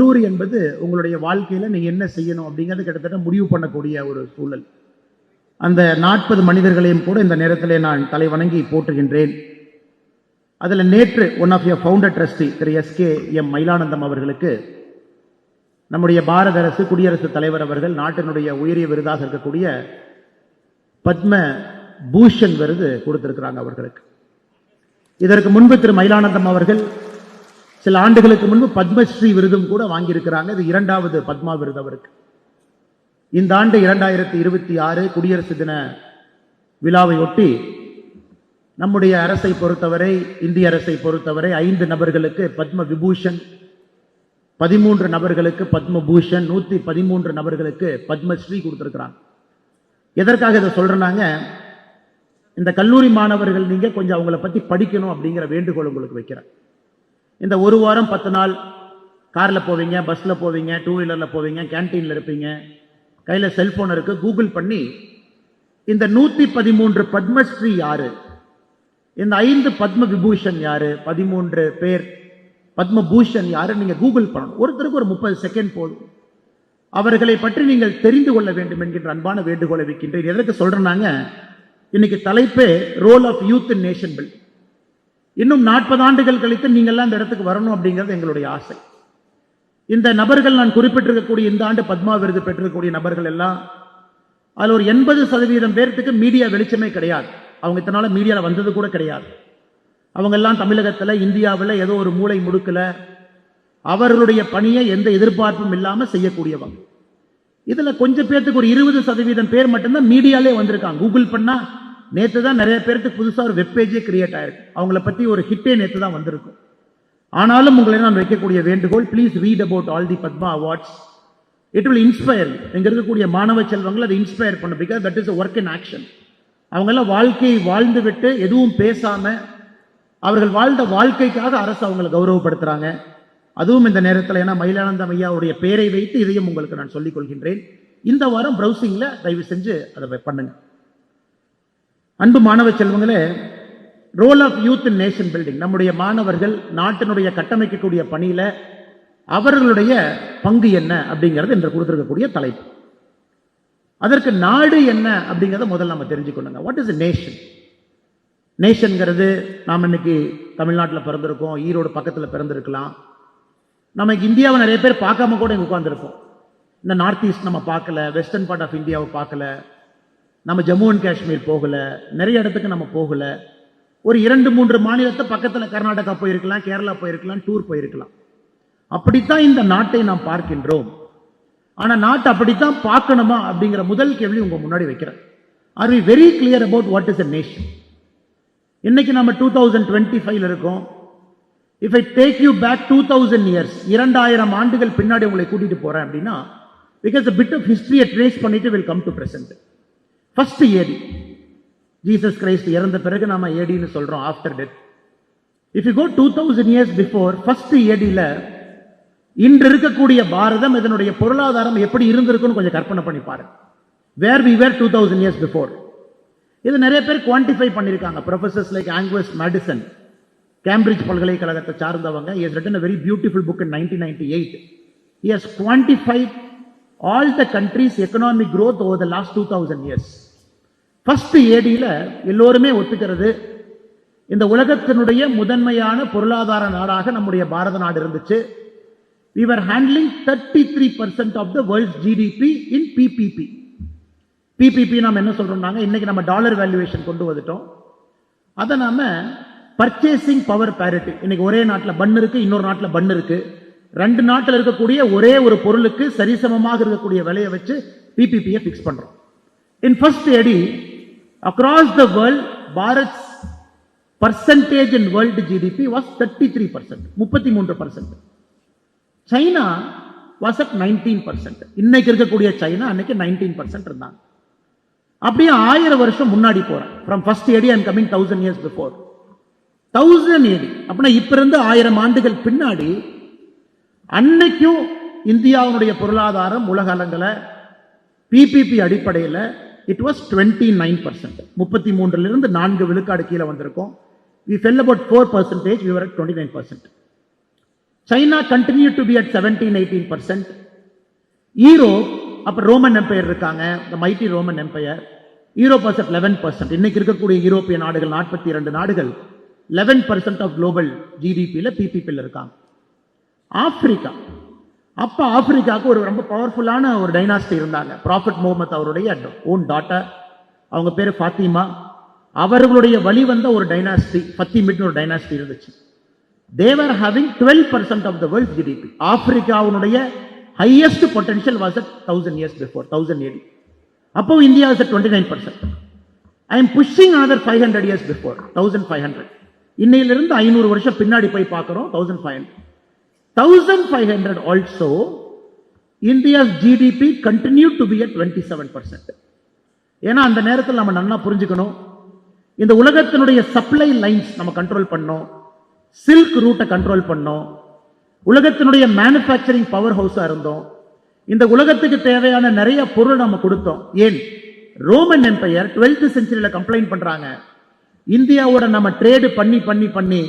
கல்லூரி என்பது உங்களுடைய வாழ்க்கையில் நீங்கள் என்ன செய்யணும் அப்படிங்கிறது கிட்டத்தட்ட முடிவு பண்ணக்கூடிய ஒரு சூழல். அந்த 40 மனிதர்களையும் கூட இந்த நேரத்தில் நான் தலை வணங்கி போற்றுகின்றேன். அதில் நேற்று one of your founder trustee திரு SKM மயிலானந்தம் அவர்களுக்கு நம்முடைய பாரத அரசு, குடியரசுத் தலைவர் அவர்கள் நாட்டினுடைய உயரிய விருதாக இருக்கக்கூடிய பத்ம பூஷன் விருது கொடுத்திருக்கிறாங்க அவர்களுக்கு. இதற்கு முன்பு திரு மயிலானந்தம் அவர்கள் சில ஆண்டுகளுக்கு முன்பு பத்மஸ்ரீ விருதும் கூட வாங்கியிருக்கிறாங்க. இது 2வது பத்மா விருது அவருக்கு. இந்த ஆண்டு 2026 குடியரசு தின விழாவை ஒட்டி நம்முடைய அரசை பொறுத்தவரை, இந்திய அரசை பொறுத்தவரை 5 நபர்களுக்கு பத்ம விபூஷன், 13 நபர்களுக்கு பத்ம பூஷன், 113 நபர்களுக்கு பத்மஸ்ரீ கொடுத்திருக்கிறாங்க. எதற்காக இதை சொல்றாங்க? இந்த கல்லூரி மாணவர்கள் நீங்க கொஞ்சம் அவங்கள பத்தி படிக்கணும் அப்படிங்கிற வேண்டுகோள் உங்களுக்கு வைக்கிறேன். இந்த ஒரு வாரம் 10 நாள் கார்ல போவீங்க, பஸ்ல போவீங்க, 2 வீலர்ல போவீங்க, கேன்டீன்ல இருப்பீங்க, கையில செல்போன் இருக்கு, கூகுள் பண்ணி இந்த 113 பத்மஸ்ரீ யாரு, இந்த 5 பத்ம விபூஷன் யாரு, 13 பேர் பத்ம பூஷன் யாரு நீங்க கூகுள் பண்ணணும். ஒருத்தருக்கு ஒரு 30 செகண்ட் போதும். அவர்களை பற்றி நீங்கள் தெரிந்து கொள்ள வேண்டும் என்கின்ற அன்பான வேண்டுகோளை வைக்கின்றேன். எதற்கு சொல்றாங்க? இன்னைக்கு தலைப்பே role of youth in nation building. இன்னும் 40 ஆண்டுகள் கழித்து நீங்கள்லாம் இந்த இடத்துக்கு வரணும் அப்படிங்கிறது எங்களுடைய ஆசை. இந்த நபர்கள் நான் குறிப்பிட்டிருக்கக்கூடிய இந்த ஆண்டு பத்மா விருது பெற்றிருக்கக்கூடிய நபர்கள் எல்லாம் அதில் ஒரு 80% பேருக்கு மீடியா வெளிச்சமே கிடையாது. அவங்க இத்தனால மீடியாவில் வந்தது கூட கிடையாது. அவங்க எல்லாம் தமிழகத்தில், இந்தியாவில் ஏதோ ஒரு மூளை முடுக்கல அவர்களுடைய பணியை எந்த எதிர்பார்ப்பும் இல்லாமல் செய்யக்கூடியவங்க. இதுல கொஞ்சம் பேருக்கு ஒரு 20% பேர் மட்டும்தான் மீடியாலே வந்திருக்காங்க. கூகுள் பண்ணா நேற்று தான் நிறைய பேருக்கு புதுசாக ஒரு வெப்பேஜே கிரியேட் ஆயிருக்கு. அவங்கள பத்தி ஒரு ஹிட்டே நேற்று தான் வந்திருக்கும். ஆனாலும் உங்களை நான் வைக்கக்கூடிய வேண்டுகோள், please read about all the Padma awards. It will inspire. இங்க இருக்கக்கூடிய மாணவ செல்வங்களை அதை இன்ஸ்பயர் பண்ணும். Because that is a work in action. அவங்க எல்லாம் வாழ்க்கையை வாழ்ந்து விட்டு எதுவும் பேசாம அவர்கள் வாழ்ந்த வாழ்க்கைக்காக அரசு அவங்களை கௌரவப்படுத்துறாங்க. அதுவும் இந்த நேரத்தில், ஏன்னா மயிலானந்தம் ஐயாவுடைய பெயரை வைத்து இதையும் உங்களுக்கு நான் சொல்லிக் கொள்கின்றேன். இந்த வாரம் பிரவுசிங்ல தயவு செஞ்சு அதை பண்ணுங்க. அன்பு மாணவ செல்வங்களே, role of youth in nation building. நம்முடைய மாணவர்கள் நாட்டினுடைய கட்டமைக்கக்கூடிய பணியில அவர்களுடைய பங்கு என்ன அப்படிங்கிறது என்று கொடுத்திருக்கக்கூடிய தலைப்பு. அதற்கு நாடு என்ன அப்படிங்கிறத முதல்ல நம்ம தெரிஞ்சுக்கணுங்க. What is a nation? நேஷன்ங்கிறது, நாம் இன்னைக்கு தமிழ்நாட்டில் பிறந்திருக்கோம், ஈரோடு பக்கத்தில் பிறந்திருக்கலாம். நமக்கு இந்தியாவை நிறைய பேர் பார்க்காம கூட இங்கே உட்காந்துருப்போம். இந்த நார்த் ஈஸ்ட் நம்ம பார்க்கல, வெஸ்டர்ன் பார்ட் ஆஃப் இந்தியாவை பார்க்கல, நம்ம ஜம்மு அண்ட் காஷ்மீர் போகல, நிறைய இடத்துக்கு நம்ம போகல. ஒரு 2-3 மாநிலத்தை பக்கத்தில் கர்நாடகா போயிருக்கலாம், கேரளா போயிருக்கலாம், டூர் போயிருக்கலாம். அப்படித்தான் இந்த நாட்டை நாம் பார்க்கின்றோம். ஆனா நாட்டை அப்படித்தான் பார்க்கணுமா அப்படிங்கிற முதல் கேள்வி உங்க முன்னாடி வைக்கிறேன். Are we very clear about what is a nation? இன்னைக்கு நம்ம 2025 இருக்கோம். If I take you back 2000 years, 2000 ஆண்டுகள் பின்னாடி உங்களை கூட்டிட்டு போறேன் அப்படின்னா, because a bit of history trace பண்ணிட்டு will come to present. First AD, Jesus Christ இறந்த பிறகு நாம ஏடின்னு சொல்றோம், after death. If you go 2000 years before, first ஏடியில இன்று இருக்கக்கூடிய பாரதம், இதனுடைய பொருளாதாரம் எப்படி இருந்திருக்குன்னு கொஞ்சம் கற்பனை பண்ணி பாருங்க. Where we were 2000 years before. இது நிறைய பேர் குவான்டிஃபை பண்ணியிருக்காங்க. Professors like Angus Maddison, Cambridge பல்கலைக்கழகத்தை சார்ந்தவங்க. he has written a very beautiful book in 1998. he has quantified all the countries economic growth over the last 2000 years. First ஏடியில எல்லோருமே ஒத்துக்கிறது, இந்த உலகத்தினுடைய முதன்மையான பொருளாதார நாடாக நம்முடைய பாரத நாடு இருந்துச்சு. we were handling 33% of the world's GDP in PPP. PPP நாம என்ன சொல்றோம்னாங்க, இன்னைக்கு நம்ம டாலர் வேல்யூவேஷன் கொண்டு வந்துட்டோம். அதை நாம பர்ச்சேசிங் பவர் பேரிட்டி. இன்னைக்கு ஒரே நாட்டில் பன் இருக்கு, இன்னொரு நாட்டில் பன் இருக்கு. 2 நாட்டில் இருக்கக்கூடிய ஒரே ஒரு பொருளுக்கு சரிசமமாக இருக்கக்கூடிய விலையை வச்சு PPP-யை ஃபிக்ஸ் பண்றோம். In first AD, across the world, Bharat's percentage in world GDP was 33%, 33%. China was at 19%. இன்னைக்கு இருக்கக்கூடிய சைனா அன்னைக்கு 19% இருந்தாங்க. அப்படியே 1000 வருஷம் முன்னாடி போறேன். From first AD I am coming 1000 years before. 1000 AD அப்படின்னா இப்ப இருந்து 1000 ஆண்டுகள் பின்னாடி அன்னைக்கும் இந்தியாவுடைய பொருளாதாரம் உலக அளங்கல PPP அடிப்படையில் it was 29%. 33 4 விழுக்காடு கீழே வந்திருக்கும். we fell about 4%, we were at 29%. China continued to be at 17-18%. Europe, அப்ப ரோமன் எம்பையர் இருக்காங்க, the mighty Roman Empire. Europe was at 11%. இன்னைக்கு இருக்கக்கூடிய யூரோப்பிய நாடுகள் 42 நாடுகள் 11% of global GDP-ல PPP-ல இருக்காங்க. ஆப்பிரிக்கா, அப்ப ஆப்பிரிக்காவுக்கு ஒரு ரொம்ப பவர்ஃபுல்லான ஒரு டைனாஸ்டி இருந்தாங்க. ப்ராஃபட் முகமது அவருடைய ஓன் டாட்டர், அவங்க பேரு ஃபாத்திமா. அவர்களுடைய வழி வந்த ஒரு டைனாஸ்டி ஃபத்திமிட்னு ஒரு டைனாஸ்டி இருந்துச்சு. They were having 12% of the world's GDP. ஆப்பிரிக்காவுடைய highest potential was at 1000 years before, 1000 AD. அப்போ India was at 29%. I am pushing another 500 years before, 1500. இன்னையிலிருந்து 500 வருஷம் பின்னாடி போய் பார்க்கிறோம், 1500. 1500 also, India's GDP continued to be at 27%. ஏன்னா அந்த நேரத்தில் நம்ம நல்லா புரிஞ்சுக்கணும், இந்த உலகத்தினுடைய சப்ளை லைன்ஸ் நம்ம கண்ட்ரோல் பண்ணோம், சில்க் ரூட்டை கண்ட்ரோல் பண்ணோம், உலகத்தினுடைய மேனுஃபேக்சரிங் பவர் ஹவுஸா இருந்தோம், இந்த உலகத்துக்கு தேவையான நிறைய பொருள் நம்ம கொடுத்தோம். ஏன் ரோமன் எம்பையர் 12th செஞ்சுரியில கம்ப்ளைண்ட் பண்றாங்க, இந்தியாவோட நம்ம ட்ரேடு பண்ணி பண்ணி பண்ணி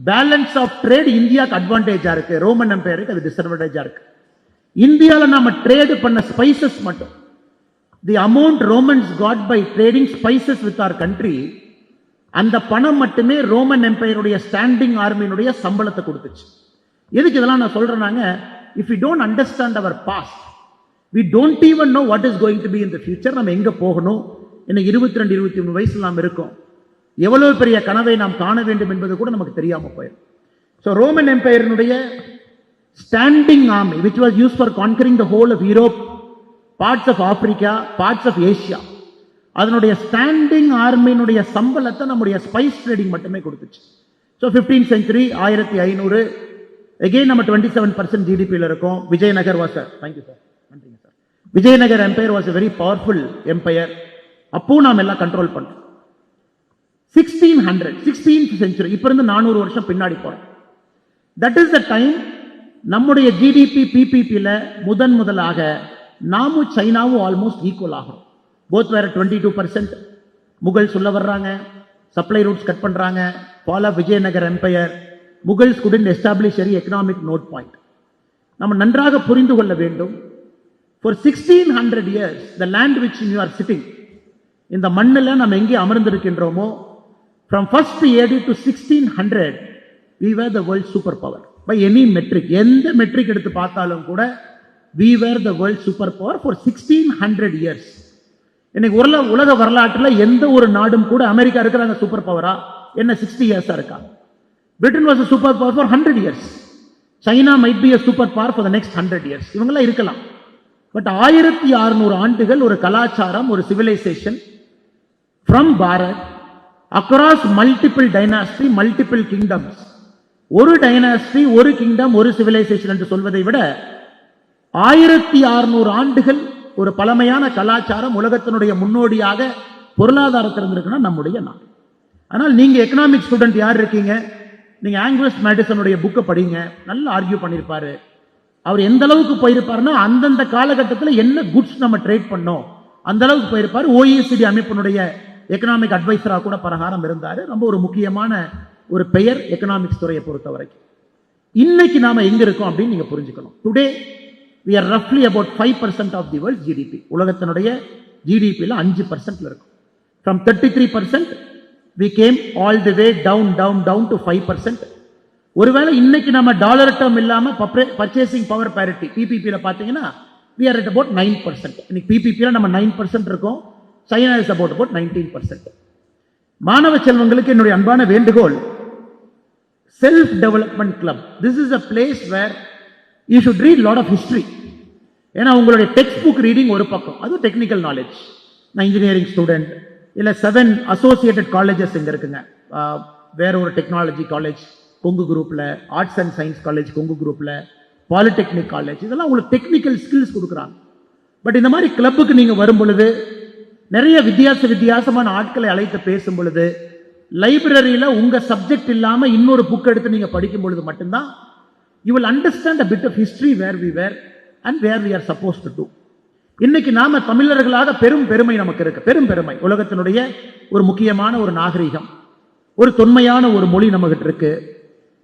பேலன்ஸ் ஆஃப் ட்ரேட் இந்தியாவுக்கு அட்வான்டேஜா இருக்கு, ரோமன் எம்பையருக்கு அது டிஸ்அட்வான்டேஜா இருக்கு. இந்தியாவில் நம்ம ட்ரேடு பண்ண ஸ்பைசஸ் மட்டும், the amount Romans got by trading spices with our country, அந்த பணம் மட்டுமே ரோமன் எம்பையருடைய ஸ்டாண்டிங் ஆர்மியினுடைய சம்பளத்தை கொடுத்துச்சு. எதுக்கு இதெல்லாம் நான் சொல்றேன்னாங்க, if you don't understand our past, we don't even know what is going to be in the future. நம்ம எங்க போகணும், இன்னைக்கு 22 23 வயசுல நாம் இருக்கோம், எவ்வளவு பெரிய கனவை நாம் காண வேண்டும் என்பது கூட நமக்கு தெரியாம போயிடும். ஸோ ரோமன் எம்பையரினுடைய standing army which was use for conquering the whole of Europe, parts of Africa, parts of Asia, அதனுடைய ஸ்டாண்டிங் ஆர்மியினுடைய சம்பளத்தை நம்முடைய ஸ்பைஸ் ட்ரேடிங் மட்டுமே கொடுத்துச்சு. ஸோ 15th century 1500 அகெயின் நம்ம 27% ஜிடிபியில் இருக்கோம். விஜயநகர் வாஸ், தேங்க்யூ சார், நன்றிங்க sir. Vijayanagar empire was a very powerful empire. அப்பவும் நாம் எல்லாம் கண்ட்ரோல் பண்ணோம். 1600 செஞ்சுரி, இப்ப இருந்து 400 வருஷம் பின்னாடி போறோம். தட் இஸ் த டைம் நம்முடைய ஜிடிபி பிபிபியில் முதலாக நாமும் சைனாவும் ஆல்மோஸ்ட் ஈக்குவல் ஆகும். போத் வேற 22%. முகல் சொல்ல வர்றாங்க, சப்ளை ரூட்ஸ் கட் பண்றாங்க, fall of Vijayanagar empire, Mughals couldn't establish any economic node point. நம்ம நன்றாக புரிந்து கொள்ள வேண்டும். For 1600 years, the land which you are sitting, இந்த மண்ணில் நம்ம எங்கே அமர்ந்திருக்கின்றோமோ, from first AD to 1600, we were the world superpower by any metric. எந்த மெட்ரிக் எடுத்து பார்த்தாலும் கூட we were the world superpower for 1600 years. இன்னைக்கு உலக வரலாற்றில் எந்த ஒரு நாடும் கூட அமெரிக்கா இருக்கிறாங்க சூப்பர் பவரா என்ன 60 இயர்ஸா இருக்கா? Britain was a superpower for 100 years. China might be a superpower for the next 100 years. இவங்கெல்லாம் இருக்கலாம். பட் 1600 ஆண்டுகள் ஒரு கலாச்சாரம், ஒரு civilisation from Bharat across multiple dynasty, multiple kingdoms. ஒரு டைனாஸ்டி, ஒரு கிங்டம், ஒரு சிவிலைசேஷன் என்று சொல்வதை விட 1600 ஆண்டுகள் ஒரு பழமையான கலாச்சாரம், உலகத்தினுடைய முன்னோடியாக பொருளாதாரத்தில் இருந்திருக்குன்னா நம்முடைய நாடு. ஆனால் நீங்க எக்கனாமிக் ஸ்டூடெண்ட் யார் இருக்கீங்க, நீங்க ஆங்கிலஸ் மேடிசனுடைய புக்கை படிங்க, நல்லா ஆர்கியூ பண்ணியிருப்பாரு. அவர் எந்த அளவுக்கு போயிருப்பாருன்னா, அந்தந்த காலகட்டத்தில் என்ன குட்ஸ் நம்ம ட்ரேட் பண்ணோம் அந்த அளவுக்கு போயிருப்பாரு. OECD அமைப்பினுடைய எக்கனாமிக் அட்வைசரா கூட பிரகாரம் இருந்தாரு. ரொம்ப ஒரு முக்கியமான ஒரு பெயர் எக்கனாமிக்ஸ் துறையை பொறுத்த வரைக்கும். இன்னைக்கு நாம எங்க இருக்கோம் அப்படின்னு நீங்க புரிஞ்சுக்கணும். Today we are roughly about 5% of the world GDP. உலகத்தினுடைய ஜிடிபியில் 5% இருக்கும். From 33% we came all the way down to 5%. ஒருவேளை இன்னைக்கு நம்ம டாலர் டேர்ம் இல்லாம பர்ச்சேசிங் பவர் பேரிட்டி பிபிபில பாத்தீங்கன்னா we are at about 9%. இன்னைக்கு பிபிபில நம்ம 9% இருக்கோம். China is about 19%. மாணவ செல்வங்களுக்கு என்னுடைய அன்பான வேண்டுகோள், self development club, this is a place where you should read lot of history. ஏன்னா உங்களுடைய டெக்ஸ்ட் புக் ரீடிங் ஒரு பக்கம், அது டெக்னிக்கல் நாலேஜ். நான் இன்ஜினியரிங் ஸ்டூடெண்ட், இல்லை 7 அசோசியேட்டட் காலேஜஸ் இங்கே இருக்குங்க. வேற ஒரு டெக்னாலஜி காலேஜ் கொங்கு குரூப்பில், arts and science college Kongu குரூப்பில், பாலிடெக்னிக் காலேஜ், இதெல்லாம் உங்களுக்கு டெக்னிக்கல் ஸ்கில்ஸ் கொடுக்குறாங்க. பட் இந்த மாதிரி கிளப்புக்கு நீங்கள் வரும் பொழுது, நிறைய வித்தியாசமான ஆட்களை அழைத்து பேசும் பொழுது, லைப்ரரியில் உங்கள் சப்ஜெக்ட் இல்லாமல் இன்னொரு புக் எடுத்து நீங்கள் படிக்கும் பொழுது மட்டும்தான் you will understand a bit of history where we were and where we are supposed to do. இன்னைக்கு நாம தமிழர்களாக பெருமை நமக்கு இருக்கு, பெருமை. உலகத்தினுடைய ஒரு முக்கியமான ஒரு நாகரிகம், ஒரு தொன்மையான ஒரு மொழி நம்மகிட்ட இருக்கு.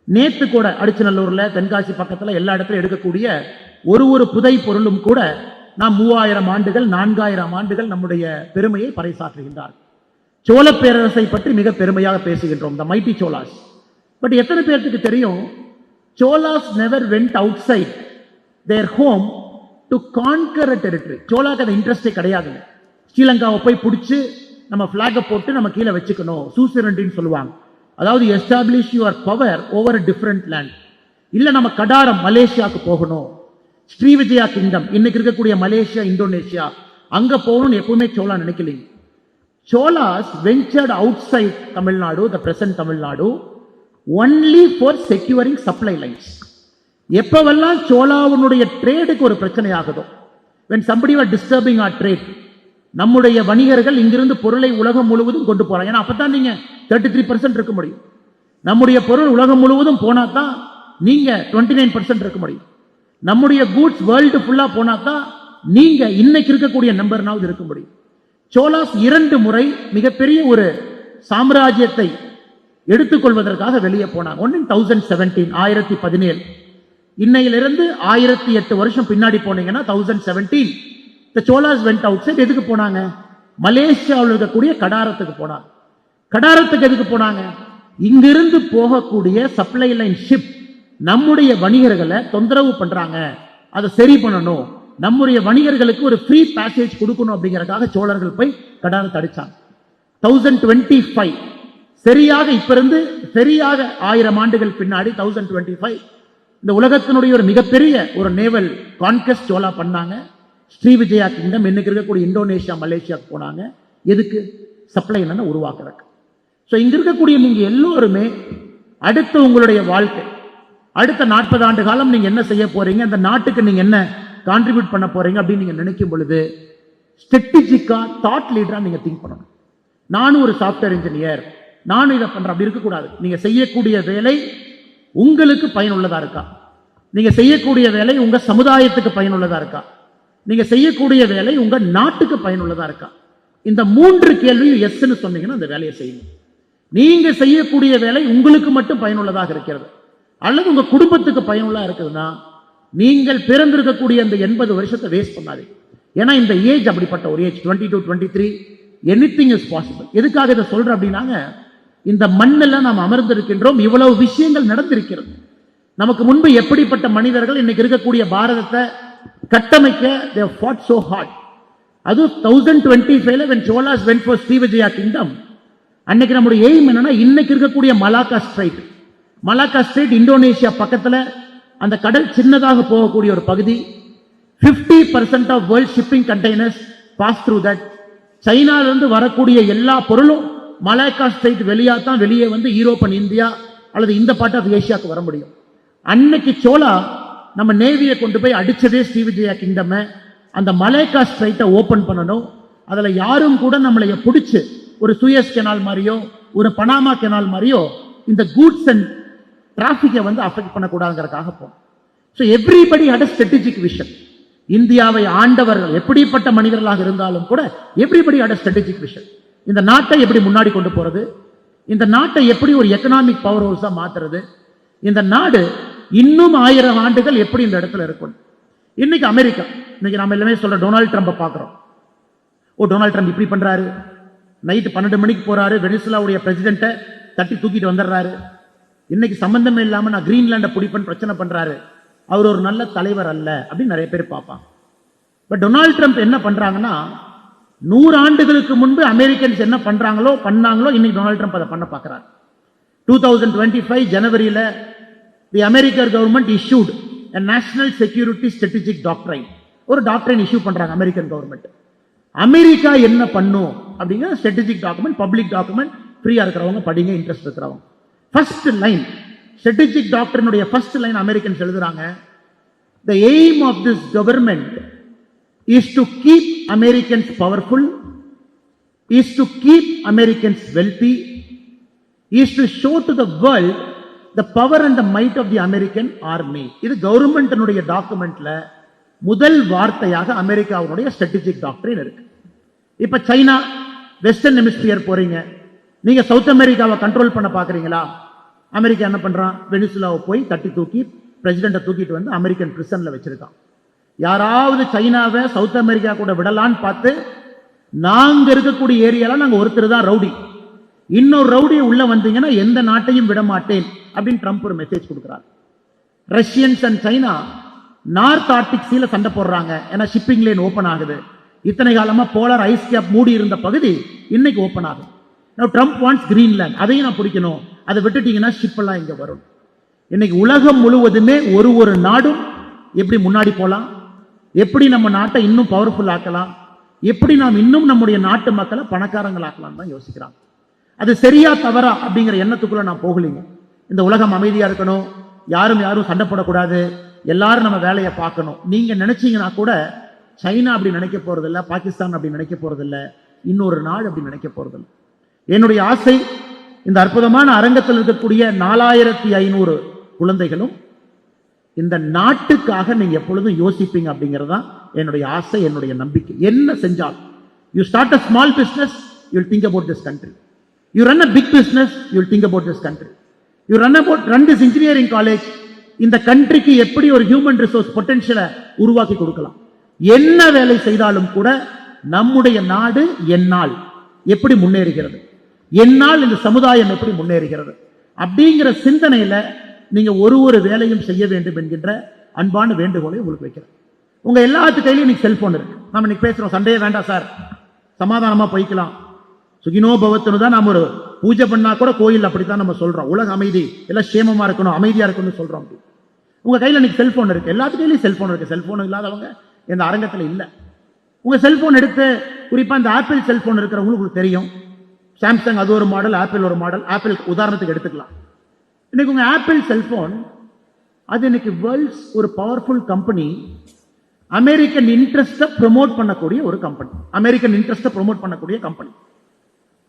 நேத்து கூட அடிச்சநல்லூர்ல, தென்காசி பக்கத்துல எல்லா இடத்துல எடுக்கக்கூடிய ஒரு புதை பொருளும் கூட நாம் 3000 ஆண்டுகள் 4000 ஆண்டுகள் நம்முடைய பெருமையை பறைசாற்றுகின்றார். சோழ பேரரசை பற்றி மிக பெருமையாக பேசுகின்றோம், த மைட்டி சோலாஸ். பட் எத்தனை பேருக்கு தெரியும், Cholas never went outside their home to conquer a territory. சோலாக்கு அந்த இன்ட்ரெஸ்டே கிடையாதுங்க. ஸ்ரீலங்காவை போய் பிடிச்சு நம்ம பிளாக போட்டு நம்ம கீழே வச்சுக்கணும், சூசரண்டின்னு சொல்லுவாங்க. அதாவது establish your power over different land. இல்ல நம்ம கடாரம் மலேசியாவுக்கு போகணும், ஸ்ரீவிஜயா கிங்டம் இன்னைக்கு இருக்கக்கூடிய மலேசியா, இந்தோனேஷியா, அங்க போகணும்னு எப்பவுமே சோழா நினைக்கலீங்க. Cholas ventured outside Tamil Nadu, the present Tamil Nadu, only for securing supply lines. எப்பவெல்லாம் சோழாவுடைய ட்ரேடுக்கு ஒரு பிரச்சனை ஆகுதோ, when somebody were disturbing our trade, நம்முடைய வணிகர்கள் இங்கிருந்து பொருளை உலகம் முழுவதும் கொண்டு போறாங்க. ஏன்னா அப்பதான் நீங்க 33% இருக்க முடியும். நம்முடைய பொருள் உலகம் முழுவதும் போனா தான் நீங்க 29% இருக்க முடியும். நம்முடைய கூட்ஸ் வேர்ல்டு ஃபுல்லா போனா தான் நீங்க இன்னைக்கு இருக்கக்கூடிய நம்பர்னாவது இருக்க முடியும். சோலாஸ் 2 முறை மிகப்பெரிய ஒரு சாம்ராஜ்யத்தை எடுத்துக்கொள்வதற்காக வெளியே போனாங்க. ஒன்னு 1017, 1017. இன்னையிலிருந்து 1008 வருஷம் பின்னாடி போனீங்கன்னா 1017 the Cholas went outside. எதுக்கு போனாங்க? மலேசியாவில் இருக்கக்கூடிய கடாரத்துக்கு போனாங்க. கடாரத்துக்கு எதுக்கு போனாங்க? இங்கிருந்து போகக்கூடிய சப்ளை லைன் ஷிப் நம்முடைய வணிகர்களை தொந்தரவு பண்றாங்க, அதை சரி பண்ணணும், நம்முடைய வணிகர்களுக்கு ஒரு ஃப்ரீ பேசேஜ் கொடுக்கணும் அப்படிங்கறதுக்காக சோழர்கள் போய் கடாரத்தை அடிச்சாங்க. 1025 சரியாக இப்ப இருந்து சரியாக 1000 ஆண்டுகள் பின்னாடி 1025 இந்த உலகத்தினுடைய ஒரு மிகப்பெரிய ஒரு நேவல் கான்கெஸ்ட் சோழா பண்ணாங்க. ஸ்ரீவிஜயா கிங்டம் இன்னைக்கு இருக்கக்கூடிய இந்தோனேஷியா, மலேசியாவுக்கு போனாங்க. எதுக்கு? சப்ளை லைனை உருவாக்குறதுக்கு. ஸோ இங்க இருக்கக்கூடிய நீங்க எல்லோருமே அடுத்த உங்களுடைய வாழ்க்கை, அடுத்த 40 ஆண்டு காலம் நீங்க என்ன செய்ய போறீங்க, அந்த நாட்டுக்கு நீங்க என்ன கான்ட்ரிபியூட் பண்ண போறீங்க அப்படின்னு நீங்க நினைக்கும் பொழுது ஸ்ட்ராட்டஜிக்கா, தாட் லீடரா நீங்க திங்க் பண்ணணும். நானும் ஒரு சாஃப்ட்வேர் இன்ஜினியர், நானும் இதை பண்றேன் அப்படி இருக்கக்கூடாது. நீங்க செய்யக்கூடிய வேலை உங்களுக்கு பயனுள்ளதா இருக்கா? நீங்க செய்யக்கூடிய வேலை உங்க சமுதாயத்துக்கு பயனுள்ளதா இருக்கா? நீங்க செய்யக்கூடிய வேலை உங்க நாட்டுக்கு பயனுள்ளதா இருக்கா? இந்த 3 கேள்வியும் எஸ்ன்னு சொன்னீங்கன்னா அந்த வேலையை செய்யணும். நீங்க செய்யக்கூடிய வேலை உங்களுக்கு மட்டும் பயனுள்ளதாக இருக்கிறது அல்லது உங்க குடும்பத்துக்கு பயனுள்ளதா இருக்குதுன்னா நீங்கள் பிறந்திருக்கக்கூடிய அந்த 80 வருஷத்தை வேஸ்ட் பண்ணாதீங்க. ஏன்னா இந்த ஏஜ் அப்படிப்பட்ட ஒரு ஏஜ், 22, 23, எனிதிங் இஸ் பாசிபிள். எதுக்காக இதை சொல்றேன் அப்படின்னாங்க, இந்த மண்ணில் நாம் அமர்ந்திருக்கின்றோம், இவ்வளவு விஷயங்கள் நடந்திருக்கிறது. நமக்கு முன்பு எப்படிப்பட்ட மனிதர்கள் இன்னைக்கு இருக்கக்கூடிய பாரதத்தை கட்டமைக்க they have fought so hard. அது 1025 when Cholas went for Srivijaya kingdom, அன்னைக்கு நம்முடைய எய்ம் என்னன்னா, இன்னைக்கு இருக்கக்கூடிய Malacca straight, Malacca straight Indonesia பக்கத்துல அந்த கடல் சின்னதாக போகக்கூடிய ஒரு பகுதி. 50% of world shipping containers pass through that. சைனால இருந்து வரக்கூடிய எல்லா பொருளும் மலாக்கா ஸ்ட்ரைட் வெளியா தான் வெளியே வந்து யூரோப், இந்தியா அல்லது இந்த பார்ட் ஆஃப் ஏசியாவுக்கு வர முடியும். அன்னைக்கு சோழா நம்ம நேவியை கொண்டு போய் அடிச்சதே ஸ்ரீவிஜயா கிங்டம். அந்த மலாக்கா ஸ்ட்ரைட்டை ஓபன் பண்ணணும். அதுல யாரும் கூட நம்மளைய பிடிச்சு ஒரு சுயஸ் கெனால் மாதிரியோ ஒரு பனாமா கெனால் மாதிரியோ இந்த கூட்ஸ் அண்ட் டிராபிக்கை வந்து அஃபெக்ட் பண்ணக்கூடாதுங்கிறதுக்காக போனோம். So everybody had a strategic vision. இந்தியாவை ஆண்டவர்கள் எப்படிப்பட்ட மனிதர்களாக இருந்தாலும் கூட everybody had a strategic vision. இந்த நாட்டை எப்படி முன்னாடி கொண்டு போறது, இந்த நாட்டை எப்படி ஒரு எக்கனாமிக் பவர் ஹவுஸா மாத்துறது, இந்த நாடு இன்னும் 1000 ஆண்டுகள் எப்படி இந்த இடத்துல இருக்கும். இன்னைக்கு அமெரிக்கா, இன்னைக்கு நம்ம எல்லாமே சொல்ற டொனால்ட் ட்ரம்பை பார்க்கிறோம். டொனால்ட் ட்ரம்ப் இப்படி பண்றாரு, நைட்டு 12 மணிக்கு போறாரு, வெனிசுலாவுடைய பிரசிடென்ட்டை தட்டி தூக்கிட்டு வந்துடுறாரு. இன்னைக்கு சம்பந்தமே இல்லாம நான் கிரீன்லாண்டை பிடிப்பேன் பிரச்சனை பண்றாரு, அவர் ஒரு நல்ல தலைவர் அல்ல அப்படின்னு நிறைய பேர் பார்ப்பாங்க. பட் டொனால்ட் ட்ரம்ப் என்ன பண்றாங்கன்னா, 100 ஆண்டுகளுக்கு முன்பு அமெரிக்கன்ஸ் என்ன பண்ணாங்களோ இன்னைக்கு டொனால்ட் ட்ரம்ப் அதை பண்ண பார்க்கிறார். 2025 ஜனவரியில the American government issued a national security strategic doctrine. ஒரு டாக்ட்ரைன் இஷ்யூ பண்றாங்க அமெரிக்கன் கவர்மெண்ட். அமெரிக்கா என்ன பண்ணும் அப்படிங்கிற ஸ்ட்ராட்டஜிக் டாக்குமெண்ட், பப்ளிக் டாக்குமெண்ட், ஃப்ரீயா இருக்கிறவங்க படிங்க, இன்ட்ரெஸ்ட் இருக்கிறவங்க. ஃபர்ஸ்ட் லைன் ஸ்ட்ராட்டஜிக் டாக்டரினுடைய ஃபர்ஸ்ட் லைன் அமெரிக்கன்ஸ் எழுதுறாங்க, the aim of this government is to keep Americans powerful, is to keep Americans wealthy, is to show to the world the power and the might of the American army. இது கவர்மெண்ட்னுடைய டாக்குமெண்ட்ல முதல் வார்த்தையாக அமெரிக்காவுடைய strategic டாக்டரின் இருக்கு. இப்ப China, western hemisphere போறீங்க, நீங்க south அமெரிக்காவை கண்ட்ரோல் பண்ண பாக்குறீங்களா? அமெரிக்கா என்ன பண்றான், வெனிசுலாவை போய் தட்டி தூக்கி பிரசிடென்ட்டை தூக்கிட்டு வந்து அமெரிக்கன் பிரிசன்ல வச்சிருக்கான். யாராவது சைனாவை சவுத் அமெரிக்கா கூட விடலான்னு பார்த்து நாங்க இருக்கக்கூடிய ஏரியால நாங்க ஒருத்தர் தான் ரவுடி, இன்னொரு ரவுடியை உள்ள வந்தீங்கன்னா எந்த நாட்டையும் விட மாட்டேன் அப்படின்னு ட்ரம்ப் ஒரு மெசேஜ் கொடுக்கிறார். Russians and China north Arctic சீல சண்டை போடுறாங்க. ஏன்னா ஷிப்பிங் லைன் ஓபன் ஆகுது. இத்தனை காலமா போலார் ஐஸ் கேப் மூடி இருந்த பகுதி இன்னைக்கு ஓபன் ஆகுது. ட்ரம்ப் வாண்ட்ஸ் கிரீன்லாந்து, அதையும் நான் பிடிக்கணும், அதை விட்டுட்டீங்கன்னா ஷிப் எல்லாம் இங்க வரும். இன்னைக்கு உலகம் முழுவதுமே ஒரு நாடும் எப்படி முன்னாடி போலாம், எப்படி நம்ம நாட்டை இன்னும் பவர்ஃபுல் ஆக்கலாம், எப்படி நாம் இன்னும் நம்முடைய நாட்டு மக்களை பணக்காரங்களாக்கலாம் தான் யோசிக்கிறாங்க. அது சரியா தவறா அப்படிங்கிற எண்ணத்துக்குள்ள நான் போகலீங்க. இந்த உலகம் அமைதியா இருக்கணும், யாரும் சண்டை போடக்கூடாது, எல்லாரும் நம்ம வேலையை பார்க்கணும். நீங்க நினைச்சீங்கன்னா கூட சைனா அப்படி நினைக்க போறதில்ல, பாகிஸ்தான் அப்படி நினைக்க போறதில்ல, இன்னொரு நாடு அப்படி நினைக்க போறதில்லை. என்னுடைய ஆசை இந்த அற்புதமான அரங்கத்தில் இருக்கக்கூடிய 4500 குழந்தைகளும் இந்த நாட்டுக்காக நீங்க எப்பொழுதும் யோசிப்பீங்க அப்படிங்கறதா என்னுடைய ஆசை, என்னுடைய நம்பிக்கை. என்ன செஞ்சால் you start a small business, you will think about this country. You run a big business, you will think about this country. You run this engineering college, இந்த கண்ட்ரிக்கு எப்படி ஒரு ஹியூமன் ரிசோர்ஸ் பொட்டன்ஷியலை உருவாக்கி கொடுக்கலாம். என்ன வேலை செய்தாலும் கூட நம்முடைய நாடு என்னால் எப்படி முன்னேறுகிறது, என்னால் இந்த சமுதாயம் எப்படி முன்னேறுகிறது அப்படிங்கிற சிந்தனையில நீங்க ஒரு வேலையும் செய்ய வேண்டும் என்கின்ற அன்பான வேண்டுகோளை உங்களுக்கு வைக்கிறேன். உங்க எல்லாத்து கையிலும் இன்னைக்கு செல்போன் இருக்கு. நம்ம இன்னைக்கு பேசுறோம், சண்டையே வேண்டாம் சார், சமாதானமா போய்க்கலாம், சுகினோ பவத்துன்னு தான் நம்ம ஒரு பூஜை பண்ணா கூட கோயில் அப்படித்தான் நம்ம சொல்றோம். உலக அமைதி, எல்லாம் சேமமா இருக்கணும், அமைதியா இருக்கணும்னு சொல்றோம். உங்க கையில இன்னைக்கு செல்போன் இருக்கு, எல்லாத்து கையிலும் செல்போன் இருக்கு. செல்போன் இல்லாதவங்க இந்த அரங்கத்தில் இல்ல. உங்க செல்போன் எடுத்து, குறிப்பா இந்த ஆப்பிள் செல்போன் இருக்கிறவங்களுக்கு தெரியும், சாம்சங் அது ஒரு மாடல், ஆப்பிள் ஒரு மாடல். ஆப்பிள் உதாரணத்துக்கு எடுத்துக்கலாம். இன்னைக்கு உங்க ஆப்பிள் செல்போன் அது இன்னைக்கு வேர்ல்ட்ஸ் ஒரு பவர்ஃபுல் கம்பெனி, அமெரிக்கன் இன்ட்ரெஸ்ட ப்ரமோட் பண்ணக்கூடிய ஒரு கம்பெனி, அமெரிக்கன் இன்ட்ரெஸ்ட ப்ரமோட் பண்ணக்கூடிய கம்பெனி.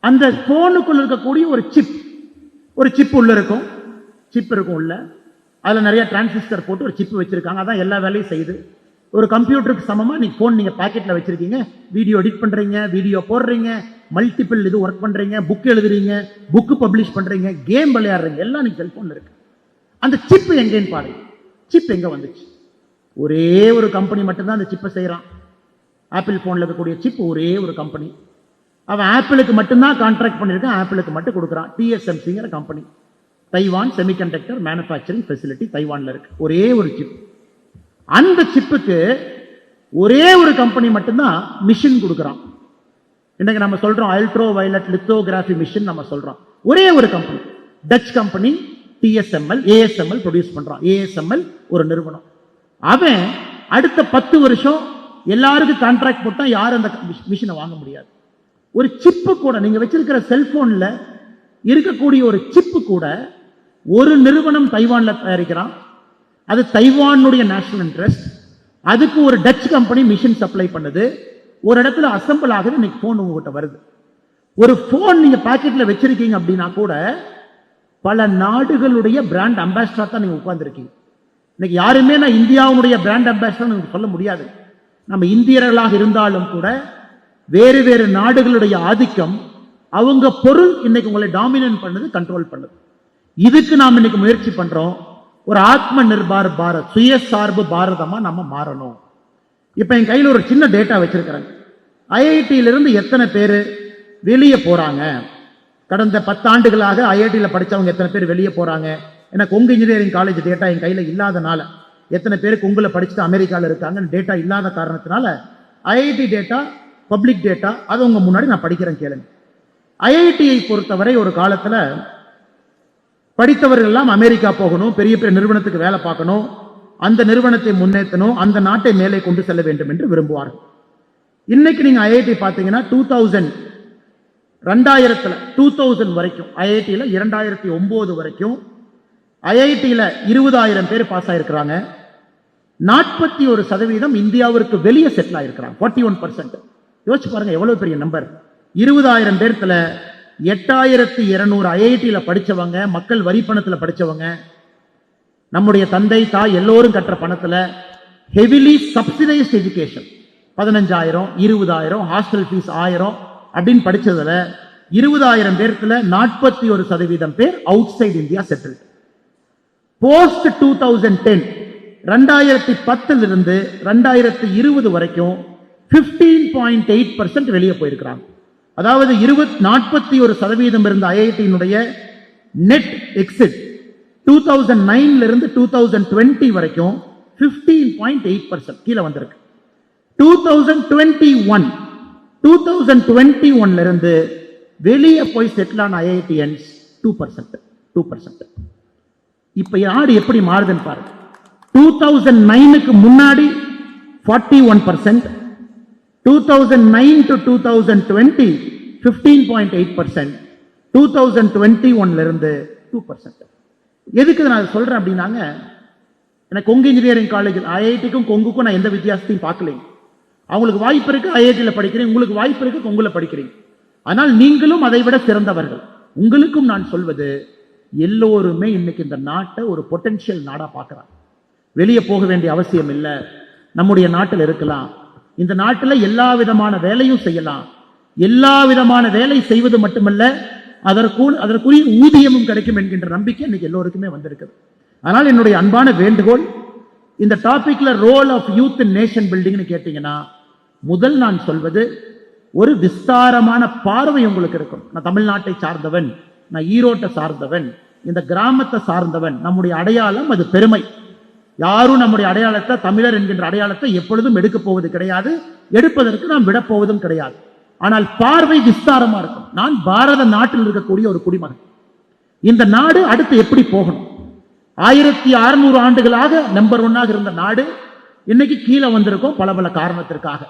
அந்த போனுக்குள்ள இருக்கக்கூடிய ஒரு சிப் உள்ள இருக்கும், சிப் இருக்கும் உள்ள, அதுல நிறைய டிரான்சிஸ்டர் போட்டு ஒரு சிப் வச்சிருக்காங்க. அதான் எல்லா வேலையும் செய்யுது. ஒரு கம்ப்யூட்டருக்கு சமமா நீங்க போன் நீங்க பாக்கெட்ல வச்சிருக்கீங்க, வீடியோ எடிட் பண்றீங்க, வீடியோ போடுறீங்க, மல்டிபிள் இது ஒர்க் பண்றீங்க, புக் எழுதுறீங்க, புக் பப்ளிஷ் பண்றீங்க, கேம் விளையாடுறீங்க, எல்லாம் நீங்க செல்போன்ல இருக்கு. அந்த சிப் எங்கேன்னு பாருங்க. சிப் எங்க வந்துச்சு? ஒரே ஒரு கம்பெனி மட்டும்தான் அந்த சிப்பை செய்யறான். ஆப்பிள் போன்ல இருக்கக்கூடிய சிப் ஒரே ஒரு கம்பெனி. அவன் ஆப்பிளுக்கு மட்டும்தான் கான்ட்ராக்ட் பண்ணிருக்கான், ஆப்பிளுக்கு மட்டும் கொடுக்குறான். TSMCங்கிற company, Taiwan semiconductor manufacturing facility தைவான்ல இருக்கு. ஒரே ஒரு சிப். அந்த சிப்புக்கு ஒரே ஒரு கம்பெனி மட்டும்தான் மிஷின் கொடுக்குறான். இன்னைக்கு நம்ம சொல்றோம் அல்ட்ரா வயலட் லித்தோகிராஃபி மிஷின் நம்ம சொல்றோம். ஒரே ஒரு company, touch company ASML produce பண்றான். ASML ஒரு நிறுவனம். அவன் அடுத்த 10 வருஷம் எல்லாருக்கும் கான்ட்ராக்ட் போட்டா யாரும் அந்த மிஷினை வாங்க முடியாது. ஒரு சிப்பு கூட, நீங்க வச்சிருக்கிற செல்போன்ல இருக்கக்கூடிய ஒரு சிப்பு கூட ஒரு நிறுவனம் தைவான்ல தயாரிக்கிறான். அது தைவானுடைய நேஷனல் இன்ட்ரெஸ்ட். அதுக்கு ஒரு டச் கம்பெனி மிஷின் சப்ளை பண்ணுது. ஒரு இடத்துல அசம்பிள் ஆகுது. இன்னைக்கு போன் உங்ககிட்ட வருது. ஒரு போன் நீங்க பாக்கெட்ல வச்சிருக்கீங்க அப்படின்னா கூட பல நாடுகளுடைய பிராண்ட் அம்பாசிடர் தான் நீங்க உட்கார்ந்துருக்கீங்க. இன்னைக்கு யாருமே நான் இந்தியாவுடைய பிராண்ட் அம்பாசிடர் சொல்ல முடியாது. நம்ம இந்தியர்களாக இருந்தாலும் கூட வேறு நாடுகளுடைய ஆதிக்கம், அவங்க பொருள் இன்னைக்கு உங்களை டாமினேட் பண்ணுது, கண்ட்ரோல் பண்ணுது. இதுக்கு நாம் இன்னைக்கு முயற்சி பண்றோம். ஒரு ஆத்ம நிர்பார் பாரத், சுயசார்பு பாரதமா நம்ம மாறணும். இப்ப என் கையில் ஒரு சின்ன டேட்டா வச்சிருக்கிறேன். IIT-லிருந்து எத்தனை பேர் வெளியே போறாங்க, கடந்த 10 ஆண்டுகளாக IIT-ல படிச்சவங்க எத்தனை பேர் வெளியே போறாங்க. எனக்கு கொங்கு இன்ஜினியரிங் காலேஜ் டேட்டா என் கையில இல்லாதனால, எத்தனை பேர் கொங்குல படிச்சுட்டு அமெரிக்கால இருக்காங்க டேட்டா இல்லாத காரணத்தினால IIT டேட்டா, பப்ளிக் டேட்டா, அது உங்க முன்னாடி நான் படிக்கிறேன் கேளுங்க. IIT-யை பொறுத்தவரை ஒரு காலத்துல படித்தவர்கள் எல்லாம் அமெரிக்கா போகணும், பெரிய நிறுவனத்துக்கு வேலை பார்க்கணும், அந்த நிறுவனத்தை முன்னேற்றணும், அந்த நாட்டை மேலே கொண்டு செல்ல வேண்டும் என்று விரும்புவார்கள். இன்னைக்கு நீங்க IIT பாத்தீங்கன்னா 2000 வரைக்கும், IIT-ல 2009 வரைக்கும் IIT-ல 20,000 பேர் பாஸ் ஆயிருக்கிறாங்க. 41% இந்தியாவிற்கு வெளியே செட்டில் ஆயிருக்கிறாங்க. 41%. யோசிச்சு பாருங்க எவ்வளவு பெரிய நம்பர். 20,000 பேர்த்துல 8,200 IIT-ல படிச்சவங்க, மக்கள் வரி பணத்துல படிச்சவங்க, நம்முடைய தந்தை தாய் எல்லோரும் கற்ற பணத்துல heavily subsidised education 15,000, 20,000, hostel fees 1,000 அப்படின்னு படிச்சதுல 20,000 பேர்த்துல 41% பேர் out side India settled. Post 2010 2010 இருந்து 2020 வரைக்கும் 15.8% வெளியே போயிருக்கிறாங்க. அதாவது 41% இருந்த ஐஐடியினுடைய நெட் எக்ஸிட் 2009 இருந்து 2020 வரைக்கும் 15.8% கீழே வந்திருக்கு. 2021 இருந்து வெளியே போய் செட்டில் ஆன ஐஐடியன்ஸ் 2%. இப்ப யாரு எப்படி மாறுதுன்னு பாருங்க. 2009க்கு முன்னாடி 41%, 2009 to 2020 15.8%, 2021 இருந்து 2%. எதுக்கு நான் சொல்றேன் அப்படின்னாங்க, எனக்கு கொங்கு இன்ஜினியரிங் காலேஜில் ஐஐடிக்கும் கொங்குக்கும் நான் எந்த வித்தியாசத்தையும் பார்க்கலைங்க. அவங்களுக்கு வாய்ப்பு இருக்கு ஐஐடியில படிக்கிறீங்க, உங்களுக்கு வாய்ப்பு இருக்கு கொங்குல படிக்கிறீங்க. ஆனால் நீங்களும் அதை விட சிறந்தவர்கள். உங்களுக்கும் நான் சொல்வது, எல்லோருமே இன்னைக்கு இந்த நாட்டை ஒரு பொட்டன்ஷியல் நாடா பார்க்கிறாங்க. வெளியே போக வேண்டிய அவசியம் இல்லை, நம்முடைய நாட்டில் இருக்கலாம். இந்த நாட்டில் எல்லா விதமான வேலையும் செய்யலாம். எல்லா விதமான வேலை செய்வது மட்டுமல்ல, அதற்குரிய ஊதியமும் கிடைக்கும் என்கின்ற நம்பிக்கை இன்னைக்கு எல்லோருக்குமே வந்திருக்குது. அதனால் என்னுடைய அன்பான வேண்டுகோள், இந்த டாபிக்ல role of youth in nation பில்டிங்னு கேட்டீங்கன்னா, முதல் நான் சொல்வது, ஒரு விஸ்தாரமான பார்வை உங்களுக்கு இருக்கும். நான் தமிழ்நாட்டை சார்ந்தவன், நான் ஈரோட்டை சார்ந்தவன், இந்த கிராமத்தை சார்ந்தவன். நம்முடைய அடையாளம் அது பெருமை. யாரும் நம்முடைய அடையாளத்தை, தமிழர் என்கின்ற அடையாளத்தை எப்பொழுதும் எடுக்க போவது கிடையாது, எடுப்பதற்கு நாம் விடப்போவதும் கிடையாது. ஆனால் பார்வை விஸ்தாரமா இருக்கும். நான் பாரத நாட்டில் இருக்கக்கூடிய ஒரு குடிமகன். இந்த நாடு அடுத்து எப்படி போகணும்? 1600 ஆண்டுகளாக நம்பர் 1 இருந்த நாடு இன்னைக்கு கீழே வந்திருக்கும் பல பல காரணத்திற்காக.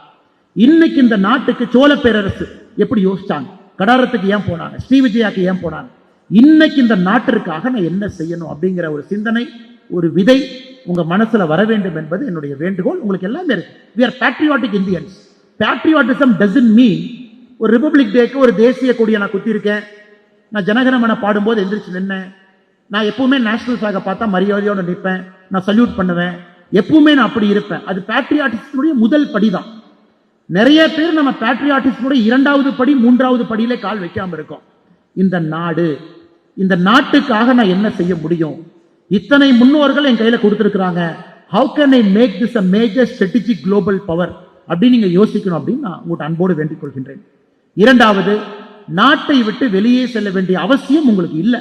இன்னைக்கு இந்த நாட்டுக்கு சோழ பேரரசு எப்படி யோசிச்சாங்க, கடாரத்துக்கு ஏன் போனாங்க, ஸ்ரீவிஜயாக்கு ஏன் போனாங்க, இன்னைக்கு இந்த நாட்டிற்காக நான் என்ன செய்யணும் அப்படிங்கிற ஒரு சிந்தனை, ஒரு விதை உங்க மனசுல வர வேண்டும் என்பது என்னுடைய வேண்டுகோள். உங்களுக்கு எல்லாமே இருக்கு. we are patriotic Indians. patriotism doesn't mean ஒரு ரிபப்ளிக் டேக்கு ஒரு தேசிய கொடியை நான் குத்தி இருக்கேன், நான் ஜனகணமன பாடும்போது எந்திரிச்சு நின்னேன், நான் எப்பவுமே நேஷனல் ஃபிளாக பார்த்தா மரியாதையோட நிற்பேன், நான் சல்யூட் பண்ணுவேன், எப்பவுமே நான் அப்படி இருப்பேன். அது பேட்ரியாட்டிசமுடைய முதல் படிதான். நிறைய பேர் நம்ம பேட்ரியாட்டிசமுடைய 2வது படி 3வது படியில கால் வைக்காம இருக்கோம். இந்த நாடு, இந்த நாட்டுக்காக நான் என்ன செய்ய முடியும்? இத்தனை முன்னோர்கள் என் கையில கொடுத்திருக்கிறாங்க. How can I make this a major strategic global power அப்படின்னு நீங்க யோசிக்கணும் அப்படின்னு நான் உங்கள்கிட்ட அன்போடு வேண்டிக் கொள்கின்றேன். 2வது, நாட்டை விட்டு வெளியே செல்ல வேண்டிய அவசியம் உங்களுக்கு இல்லை.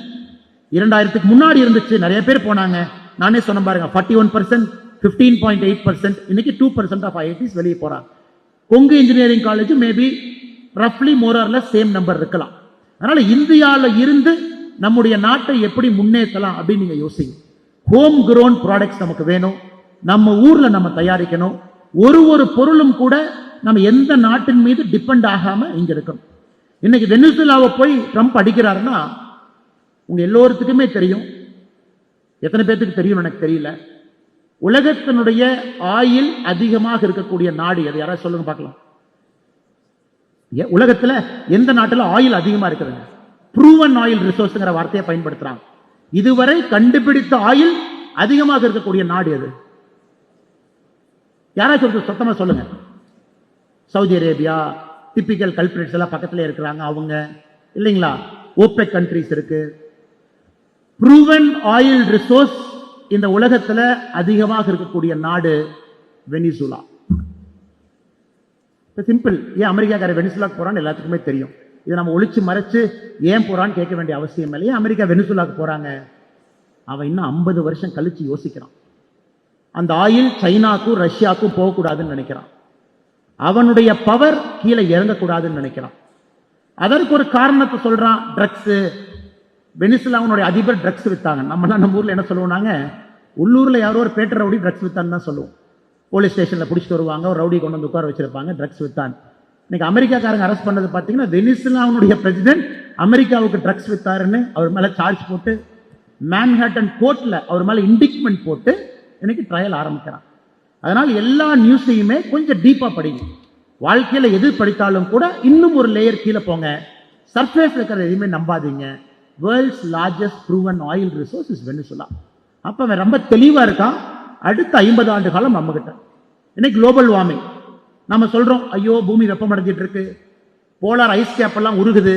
2000க்கு முன்னாடி இருந்துச்சு, நிறைய பேர் போனாங்க. நானே சொன்ன பாருங்க, 41%, 15.8%, இன்னைக்கு 2% ஆஃப் ஐஐடிஸ் வெளியே போறாங்க. கொங்கு இன்ஜினியரிங் காலேஜ் மேபி ரஃப்லி more or less same number இருக்கலாம். அதனால இந்தியாவில் இருந்து நம்முடைய நாட்டை எப்படி முன்னேற்றலாம் அப்படின்னு நீங்க யோசிங்க. ஹோம் குரோன் ப்ராடக்ட்ஸ் நமக்கு வேணும், நம்ம ஊர்ல நம்ம தயாரிக்கணும். ஒரு பொருளும் கூட நம்ம எந்த நாட்டின் மீது டிபெண்ட் ஆகாம இங்க இருக்கணும். இன்னைக்கு வெனிசுலாவை போய் ட்ரம்ப் அடிக்கிறாருன்னா, உங்க எல்லோருத்துக்குமே தெரியும், எத்தனை பேருக்கு தெரியும் எனக்கு தெரியல, உலகத்தினுடைய ஆயில் அதிகமாக இருக்கக்கூடிய நாடு எது? யாராவது சொல்லுங்க பார்க்கலாம். உலகத்துல எந்த நாட்டில் ஆயில் அதிகமா இருக்குதுங்க? ப்ரூவன் ஆயில் ரிசோர்ஸ்ங்கிற வார்த்தையை பயன்படுத்துறாங்க. இதுவரை கண்டுபிடித்த ஆயில் அதிகமாக இருக்கக்கூடிய நாடு எது? யாராச்சும் சத்தமா சொல்லுங்க. சவுதி அரேபியா, டிபிக்கல் கல்பிரேட்ஸ் எல்லாம் பக்கத்துல இருக்கிறாங்க அவங்க, இல்லைங்களா? ஓபெக் கண்ட்ரிஸ் இருக்கு. ப்ரூவன் ஆயில் ரிசோர்ஸ் இந்த உலகத்துல அதிகமாக இருக்கக்கூடிய நாடு வெனிசுலா. சிம்பிள். ஏன் அமெரிக்காக்கார வெனிசுலாக்கு போறான்னு எல்லாத்துக்குமே தெரியும். இதை நம்ம ஒளிச்சு மறைச்சு ஏன் போறான்னு கேட்க வேண்டிய அவசியம் இல்லை. ஏன் அமெரிக்கா வெனிசுலாக்கு போறாங்க? அவன் இன்னும் 50 வருஷம் கழிச்சு யோசிக்கிறான். அந்த ஆயில் சைனாக்கும் ரஷ்யாவுக்கும் போகக்கூடாதுன்னு நினைக்கிறான். அவனுடைய பவர் கீழே இறங்கக்கூடாதுன்னு நினைக்கிறான். அதற்கு ஒரு காரணத்தை சொல்றான், ட்ரக்ஸ். வெனிசுலாவுடைய அதிபர் ட்ரக்ஸ் வித்தாங்க. நம்ம ஊர்ல என்ன சொல்லுவோம், உள்ளூர்ல யாரோ ஒரு பேட்டர் ரவுடி ட்ரக்ஸ் வித்தான்னு தான் சொல்லுவோம். போலீஸ் ஸ்டேஷன்ல பிடிச்சிட்டு வருவாங்க, ஒரு ரவுடி கொண்டு வந்து உட்கார வச்சிருப்பாங்க, ட்ரக்ஸ் வித்தான். இன்னைக்கு அமெரிக்காக்காரங்க அரெஸ்ட் பண்ணது பாத்தீங்கன்னா, வெனிசுலாவுடைய பிரசிடென்ட் அமெரிக்காவுக்கு ட்ரக்ஸ் வித்தாருன்னு அவர் மேல சார்ஜ் போட்டு மேன்ஹாட்டன் கோர்ட்ல அவர் மேல இண்டிக்மெண்ட் போட்டு இன்னைக்கு ட்ரையல் ஆரம்பிக்கிறான். அதனால எல்லா நியூஸையுமே கொஞ்சம் டீப்பா படிங்க. வாழ்க்கையில எது படித்தாலும் கூட இன்னும் ஒரு லேயர் கீழே போங்க. சர்ஃபேஸ்ல இருக்கிற எதுவுமே நம்பாதீங்க. World's largest proven oil resource is Venezuela. அப்ப அவன் ரொம்ப தெளிவா இருக்கான். அடுத்த 50 ஆண்டு காலம் நம்ம கிட்ட. இன்னைக்கு குளோபல் வார்மிங் நம்ம சொல்றோம், ஐயோ பூமி வெப்பமடைஞ்சிட்டு இருக்கு, போலார் ஐஸ் கேப் எல்லாம் உருகுது,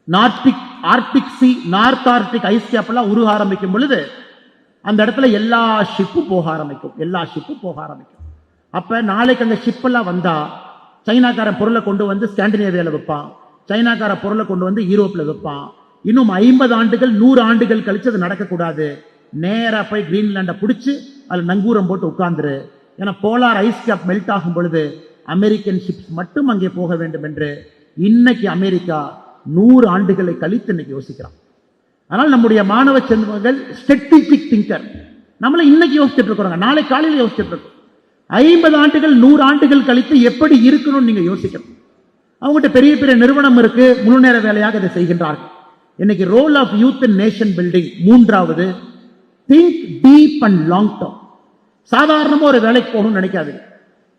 Arctic sea, north Arctic ice cap எல்லாம் உருக ஆரம்பிக்கும் பொழுது அந்த இடத்துல எல்லா ஷிப்பும் போக ஆரம்பிக்கும். அப்ப நாளைக்கு அந்த ஷிப் எல்லாம் வந்தா சைனாக்காரன் பொருளை கொண்டு வந்து ஸ்காண்டினேவியால வைப்பான், சைனாக்கார பொருளை கொண்டு வந்து யூரோப்ல வைப்பான். இன்னும் 50 ஆண்டுகள் 100 ஆண்டுகள் கழிச்சு அது நடக்கக்கூடாது. நேரா போய் கிரீன்லாண்டை பிடிச்சு அதுல நங்கூரம் போட்டு உட்கார்ந்துரு. ஏன்னா போலார் ஐஸ் கேப் மெல்ட் ஆகும் பொழுது அமெரிக்கன் ஷிப்ஸ் மட்டும் அங்கே போக வேண்டும் என்று இன்னைக்கு அமெரிக்கா 100 ஆண்டுகளை கழித்து இன்னைக்கு யோசிக்கிறான். ஆனால் நம்முடைய மாணவ செல்வங்கள் ஸ்ட்ராட்டஜிக் திங்கர். நம்மள இன்னைக்கு யோசிச்சுட்டு இருக்கிறோம், நாளை காலையில் யோசிச்சுட்டு இருக்கோம். 50 ஆண்டுகள் 100 ஆண்டுகள் கழித்து எப்படி இருக்கணும்னு நீங்க யோசிக்கணும். அவங்ககிட்ட பெரிய பெரிய நிறுவனம் இருக்கு, முழு நேர வேலையாக இதை செய்கின்றார்கள். இன்னைக்கு role of youth in nation building. மூன்றாவது, think deep and long term. சாதாரணமா ஒரு வேலைக்கு போகணும்னு நினைக்காதீங்க.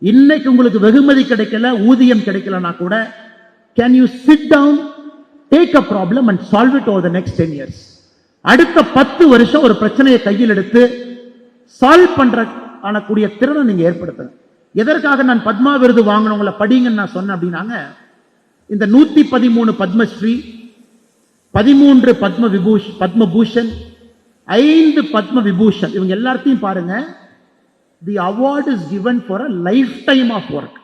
இன்னைக்கு உங்களுக்கு வெகுமதி கிடைக்கல, ஊதியம் கிடைக்கலனா கூட can you sit down, take a problem and solve it over the next 10 years. அடுத்த 10 வருஷம் ஒரு பிரச்சனையை கையில் எடுத்து சால்வ் பண்ற ஆனக்கூடிய திறனை நீங்க ஏற்படுத்துங்க. எதற்காக நான் பத்மா விருது வாங்கினவங்களை படிங்கன்னு நான் சொன்னேன் அப்படின்னாங்க, இந்த 113 பத்மஸ்ரீ, 13 பத்மபூஷன், 5 பத்ம விபூஷன், இவங்க எல்லாத்தையும் பாருங்க. The award is given for a lifetime of work.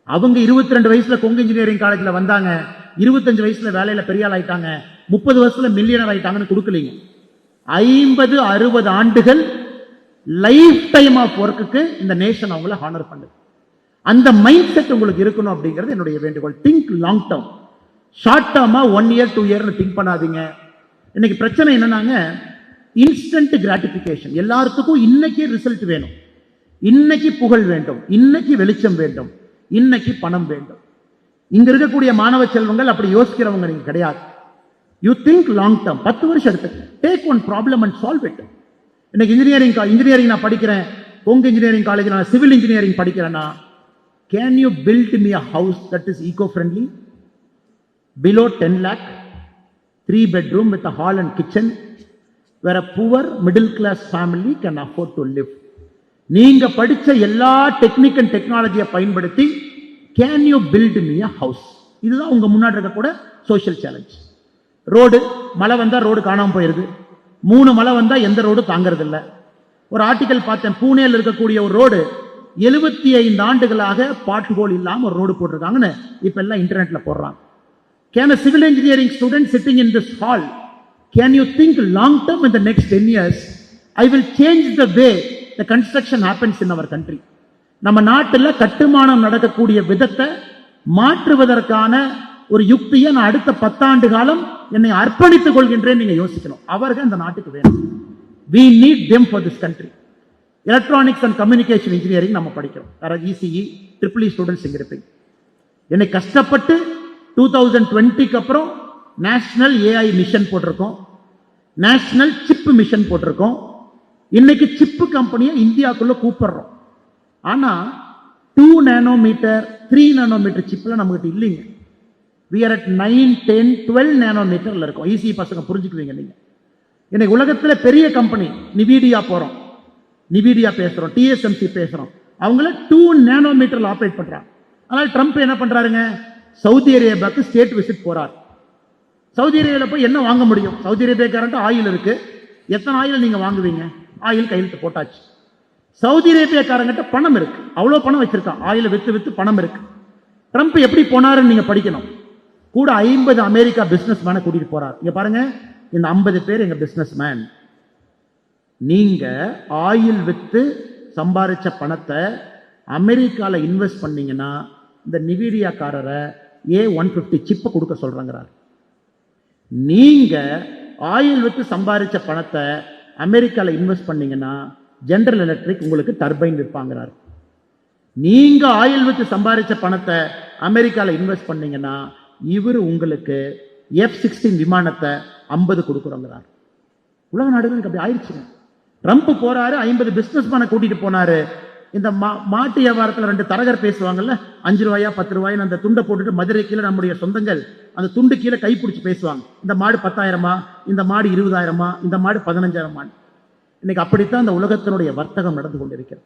அவங்க 22 வயசுல கொங்கு இன்ஜினியரிங் காலேஜ்ல வந்தாங்க, 25 வயசுல வேலையில பெரிய ஆள் ஆயிட்டாங்க, 30 வருஷத்துல மில்லியனர் ஆயிட்டாங்கன்னு கொடுக்கலீங்க. 50-60 ஆண்டுகள் லைஃப் டைம் ஆஃப் ஒர்க்குக்கு இந்த நேஷன் அவங்கள ஹானர் பண்ணுது. அந்த மைண்ட் செட் உங்களுக்கு இருக்கணும் அப்படிங்கிறது என்னுடைய வேண்டுகோள். Think long term. ஷார்ட் டர்மா 1 இயர் 2 இயர்னு திங்க் பண்ணாதீங்க. இன்னைக்கு பிரச்சனை என்னன்னாங்க, இன்ஸ்டன்ட் கிராட்டிபிகேஷன். எல்லாத்துக்கும் இன்னைக்கு ரிசல்ட் வேணும், இன்னைக்கு புகழ் வேண்டும், இன்னைக்கு வெளிச்சம் வேண்டும், இன்னைக்கு பணம் வேண்டும். இங்க இருக்கக்கூடிய மாணவ செல்வங்கள் அப்படி யோசிக்கிறவங்க நீங்க கிடையாது. You think long term. 10 வருஷம் எடுத்து take one problem and solve it. இன்னைக்கு இன்ஜினியரிங் நான் படிக்கிறேன், கொங்கு இன்ஜினியரிங் காலேஜ் நான் சிவில் இன்ஜினியரிங் படிக்கிறேன்னா, can you build me a house that is eco friendly below 10 lakh, 3 bedroom with a hall and kitchen where a poor middle class family can afford to live. நீங்க படிச்ச எல்லா technique and டெக்னாலஜியை பயன்படுத்தி can you build me a house? இதுதான் உங்க முன்னாடி இருக்கக்கூட social challenge. Road, மழை வந்தா ரோடு காணாம போயிருது, 3 மழை வந்தா எந்த ரோடு தாங்கிறது இல்ல. ஒரு ஆர்டிகல் பார்த்தேன், பூனேல இருக்கக்கூடிய ஒரு ரோடு 75 ஆண்டுகளாக பாட் ஹோல் இல்லாம ஒரு ரோடு போட்டிருக்காங்கன்னு இப்ப எல்லாம் இன்டர்நெட்ல போடுறாங்க. Can a civil engineering student sitting in this hall, can you think long term in the next 10 years? I will change the way the construction happens in our country. நம்ம நாட்டில் கட்டுமானம் நடக்கக்கூடிய விதத்தை மாற்றுவதற்கான ஒரு யுக்தியை நான் அடுத்த 10 ஆண்டு காலம் என்னை அர்ப்பணித்துக் கொள்கின்றேன். நீங்க யோசிக்கணும், அவர்கள் இந்த நாட்டுக்கு வேணும். We need them for this country. Electronics and communication engineering நம்ம படிக்கிறோம், இசிஇ EEE ஸ்டூடெண்ட்ஸ் இங்க இருப்பீங்க. என்னை கஷ்டப்பட்டு 2020க்கு அப்புறம் நேஷனல் ஏஐ மிஷன் போட்டிருக்கோம், நேஷனல் சிப் மிஷன் போட்டிருக்கோம். இன்னைக்கு சிப்பு கம்பெனியை இந்தியாவுக்குள்ள கூப்பிடுறோம். ஆனா 2 நானோமீட்டர் 3 நானோமீட்டர் சிப்ல நம்மகிட்ட இல்லைங்க. we are at 9, 10, 12 நானோமீட்டர்ல இருக்கும். ஈஸி பசங்க புரிஞ்சுக்குவீங்க நீங்க. இன்னைக்கு உலகத்துல பெரிய கம்பெனி நிவிடியா போறோம், நிவிடியா பேசுறோம், டிஎஸ்எம்சி பேசுறோம், அவங்கள 2 நானோமீட்டர்ல ஆபரேட் பண்றாங்க. ஆனால் ட்ரம்ப் என்ன பண்றாருங்க, சவுதி அரேபியாவுக்கு ஸ்டேட் விசிட் போறார். சவுதி அரேபியாவில் போய் என்ன வாங்க முடியும்? சவுதி அரேபியாக்காரன்ட்டு ஆயில் இருக்கு, எத்தனை ஆயில் நீங்க வாங்குவீங்க? ஆயில் கையெழுத்து போட்டாச்சு. சவுதி அரேபியாக்காரங்கிட்ட பணம் இருக்கு, அவ்வளவு பணம் வச்சிருக்கான், ஆயில வித்து பணம் இருக்கு. ட்ரம்ப் எப்படி போனாருன்னு நீங்க படிக்கணும். கூட 50 அமெரிக்கா பிசினஸ் மேனை கூட்டிட்டு போறார். இங்க பாருங்க, இந்த 50 பேர் எங்க பிசினஸ் மேன். நீங்க ஆயில் வித்து சம்பாதிச்ச பணத்தை அமெரிக்கால இன்வெஸ்ட் பண்ணீங்கன்னா இந்த நிவிடியாக்காரரை A150 சிப்பை கொடுக்க சொல்றாங்கிறார். நீங்க ஆயில் வித்து சம்பாதிச்ச பணத்தை அமெரிக்கால இன்வெஸ்ட் பண்ணீங்கன்னா ஜெனரல் எலக்ட்ரிக் உங்களுக்கு டர்பைன் விற்பாங்கிறார். நீங்க ஆயில் வித்து சம்பாதிச்ச பணத்தை அமெரிக்கால இன்வெஸ்ட் பண்ணீங்கன்னா இவர் உங்களுக்கு F-16 விமானத்தை 50 கொடுக்குறோங்கிறார். உலக நாடுகளுக்கு அப்படி ஆயிடுச்சுங்க. ட்ரம்ப் போறாரு, 50 பிசினஸ் மேனை கூட்டிட்டு போனாரு. இந்த மாட்டு வியாபாரத்தில் 2 தரகர் பேசுவாங்கல்ல, 5 ரூபாயா 10 ரூபாய் அந்த துண்டை போட்டுட்டு மதுரை கீழே நம்முடைய சொந்தங்கள் அந்த துண்டு கீழே கைப்பிடிச்சு பேசுவாங்க. இந்த மாடு 10,000, இந்த மாடு 20,000, இந்த மாடு 15,000. இன்னைக்கு அப்படித்தான் இந்த உலகத்தினுடைய வர்த்தகம் நடந்து கொண்டிருக்கிறது.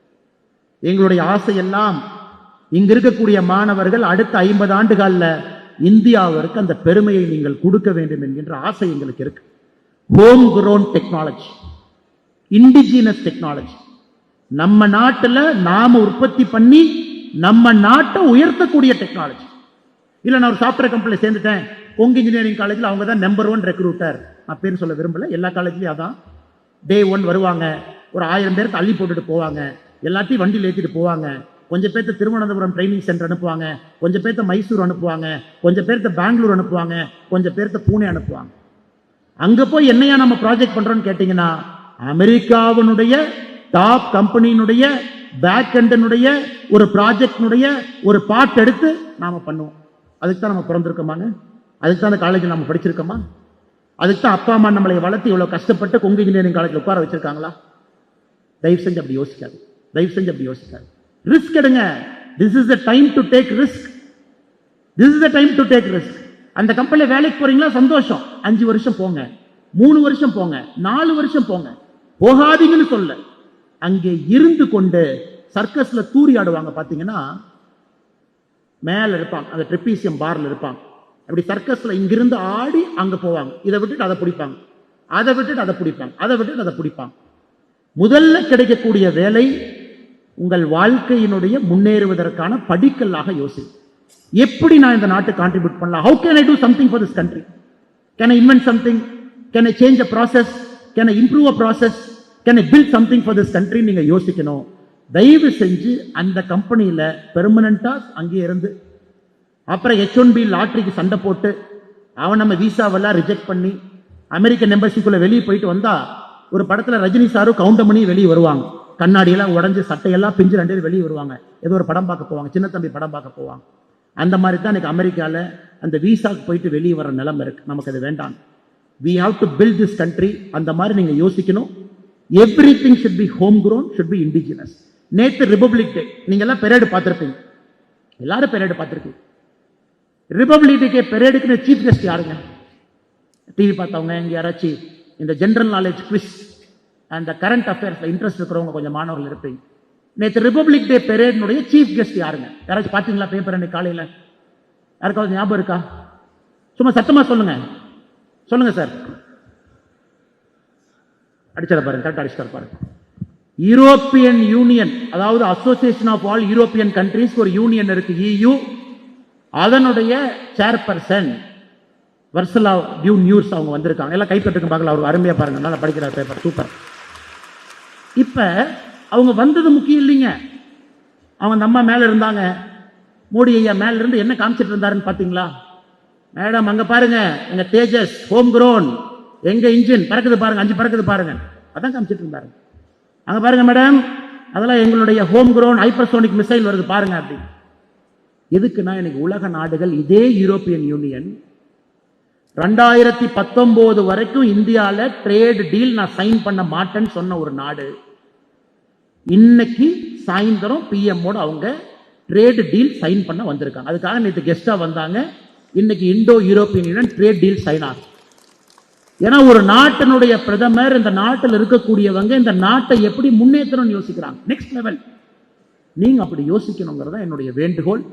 எங்களுடைய ஆசை எல்லாம் இங்க இருக்கக்கூடிய மாணவர்கள் அடுத்த 50 ஆண்டுகால இந்தியாவிற்கு அந்த பெருமையை நீங்கள் கொடுக்க வேண்டும் என்கின்ற ஆசை எங்களுக்கு இருக்கு. Home grown technology, indigenous technology, நம்ம நாட்டில் நாம உற்பத்தி பண்ணி நம்ம நாட்டை உயர்த்தக்கூடிய டெக்னாலஜி. இல்ல நான் ஒரு சாஃப்ட்வேர் கம்பெனியில் சேர்ந்துட்டேன், கொங்கு இன்ஜினியரிங் காலேஜில் அவங்க தான் நம்பர் 1 ரெக்ரூட்டர், நான் பேர் சொல்ல விரும்பல, எல்லா காலேஜ்லயும் அதான். டே 1 வருவாங்க, ஒரு 1000 பேருக்கு அள்ளி போட்டுட்டு போவாங்க, எல்லாத்தையும் வண்டியில் ஏற்றிட்டு போவாங்க. கொஞ்சம் பேர்த்த திருவனந்தபுரம் ட்ரைனிங் சென்டர் அனுப்புவாங்க, கொஞ்சம் பேர்த்த மைசூர் அனுப்புவாங்க, கொஞ்சம் பேர்த்த பெங்களூர் அனுப்புவாங்க, கொஞ்சம் பேர்த்த பூனே அனுப்புவாங்க. அங்க போய் என்னையா நம்ம ப்ராஜெக்ட் பண்றோம்னு கேட்டீங்கன்னா, அமெரிக்காவினுடைய டாப் கம்பெனியினுடைய பேக் எண்டனுடைய ஒரு ப்ராஜெக்டினுடைய ஒரு பார்ட் எடுத்து நாம பண்ணுவோம். அதுக்கு தான் நம்ம பிறந்திருக்கோமாங்க? அதுக்கு தான் அந்த காலேஜில் நம்ம படிச்சிருக்கோமா? அதுக்கு தான் அப்பா அம்மா நம்மளை வளர்த்து இவ்வளவு கஷ்டப்பட்டு கொங்கு இன்ஜினியரிங் காலேஜில் உட்கார வச்சிருக்காங்களா? தயவு செஞ்சு அப்படி யோசிக்காது, தயவு செஞ்சு அப்படி யோசிக்காது. ரிஸ்க் எடுங்க. This is the time to take risk. This is the time to take risk. அந்த கம்பெனில வேலைக்கு போறீங்களா? சந்தோஷம். 5 வருஷம் போங்க, 3 வருஷம் போங்க, 4 வருஷம் போங்க. போகாதீங்கன்னு சொல்ல. அங்கே இருந்து கொண்டு சர்க்கஸ்ல தூரி ஆடுவாங்க பாத்தீங்கன்னா, மேல இருப்பாங்க, அந்த ட்ரெப்பீசியம் பார்ல இருப்பாங்க. அப்படி சர்க்கஸ்ல இங்கிருந்து ஆடி அங்க போவாங்க. இதை விட்டுட்டு அதை பிடிப்பாங்க, அதை விட்டுட்டு அதை பிடிப்பாங்க, அதை விட்டுட்டு அதை பிடிப்பாங்க. முதல்ல கிடைக்கக்கூடிய வேலை உங்கள் வாழ்க்கையினுடைய முன்னேறுவதற்கான படிக்கல்லாக யோசி. எப்படி நான் இந்த நாட்டுக்கு கான்ட்ரிபியூட் பண்ணலாம்? How can I do something for this country? Can I invent something? Can I change a process? Can I improve a process? Can I build something for this country? நீங்க யோசிக்கணும். தயவு செஞ்சு அந்த கம்பெனியில பெர்மனண்டா அங்கே இருந்து அப்புறம் H1B லாட்டரிக்கு சண்டை போட்டு அவன் நம்ம விசாவெல்லாம் ரிஜெக்ட் பண்ணி அமெரிக்கன் எம்பசிக்குள்ள வெளியே போயிட்டு வந்தா, ஒரு படத்துல ரஜினி சாரும் கவுண்டமணி வெளியே வருவாங்க, கண்ணாடியெல்லாம் உடஞ்சு சட்டையெல்லாம் பிஞ்சு 2 பேர் வெளியே வருவாங்க, ஏதோ ஒரு படம் பார்க்க போவாங்க, சின்ன தம்பி படம் பார்க்க போவாங்க. அந்த மாதிரி தான் இன்னைக்கு அமெரிக்கால அந்த விசாக்கு போயிட்டு வெளியே வர நிலைமை இருக்கு. நமக்கு அது வேண்டாம். we have to build this country. அந்த மாதிரி நீங்க யோசிக்கணும். everything should be home grown, should be indigenous. நேத்து ரிபப்ளிக் டே, நீங்க எல்லாம் பெரேடு பார்த்திருப்பீங்க, எல்லாரும் பெரேடு பார்த்திருக்கீங்க. ரிபப்ளிக் டே பெரேடுக்கு சீஃப் கெஸ்ட் யாருங்க? டிவி பார்த்தவங்க இங்க யாராச்சும் இந்த ஜெனரல் நாலேஜ் குவிஸ் அந்த கரண்ட் அஃபேர்ஸ்ல இன்ட்ரெஸ்ட் இருக்கிறவங்க கொஞ்சம் மாணவர்கள் இருப்பீங்க. நேற்று ரிபப்ளிக் டே பெரேடினுடைய சீஃப் கெஸ்ட் யாருங்க? யாராச்சும் பார்த்தீங்களா பேப்பர் அன்னைக்கு காலையில்? யாருக்காவது ஞாபகம் இருக்கா? சும்மா சத்தமா சொல்லுங்க, சொல்லுங்க சார். அடிச்சிட பாருங்க, கரெக்ட் அடிச்சிட பாருங்க. யூரோப்பியன் யூனியன், அதாவது association of all European countries ஒரு யூனியன் இருக்கு, EU. அதனுடைய சேர்பர்சன் வர்சலா டியூன் நியூஸ் அவங்க வந்திருக்காங்க. எல்லாம் கைப்பற்றுங்க பார்க்கலாம், அவர் அருமையா பாருங்க, நல்லா படிக்கிறார் பேப்பர், சூப்பர். இப்ப அவங்க வந்தது முக்கியம் இல்லைங்க. அவங்க அம்மா மேல இருந்தாங்க, மோடி ஐயா மேல இருந்து என்ன காமிச்சிட்டு இருந்தாருன்னு பாத்தீங்களா? மேடம் அங்க பாருங்க, எங்க தேஜஸ் ஹோம் குரோன், எங்க இன்ஜின் பறக்குது பாருங்க, 5 பறக்குது பாருங்க, அதான் காமிச்சிட்டு இருந்தாரு. அங்க பாருங்க மேடம், அதெல்லாம் எங்களுடைய ஹோம் குரோன் ஹைப்பர்சோனிக் மிசைல் வருது பாருங்க அப்படி. எதுக்குன்னா இன்னைக்கு உலக நாடுகள் இதே யூரோப்பியன் யூனியன் 2019 வரைக்கும் இந்தியால ட்ரேட் டீல் நான் சைன் பண்ண மாட்டேன்னு சொன்ன ஒரு நாடு, இன்னைக்கு சாயந்தரம் பிஎம்மோட அவங்க ட்ரேட் டீல் சைன் பண்ண வந்திருக்காங்க. அதுக்காக நேற்று கெஸ்டா வந்தாங்க. இன்னைக்கு Indo European union trade deal sign ஆகும். ஏன்னா ஒரு நாட்டினுடைய பிரதமர் இந்த நாட்டில் இருக்கக்கூடியவங்க இந்த நாட்டை எப்படி முன்னேற்றணும்னு யோசிக்கிறாங்க, நெக்ஸ்ட் லெவல். நீங்க அப்படி யோசிக்கணுங்கிறத என்னுடைய வேண்டுகோள்.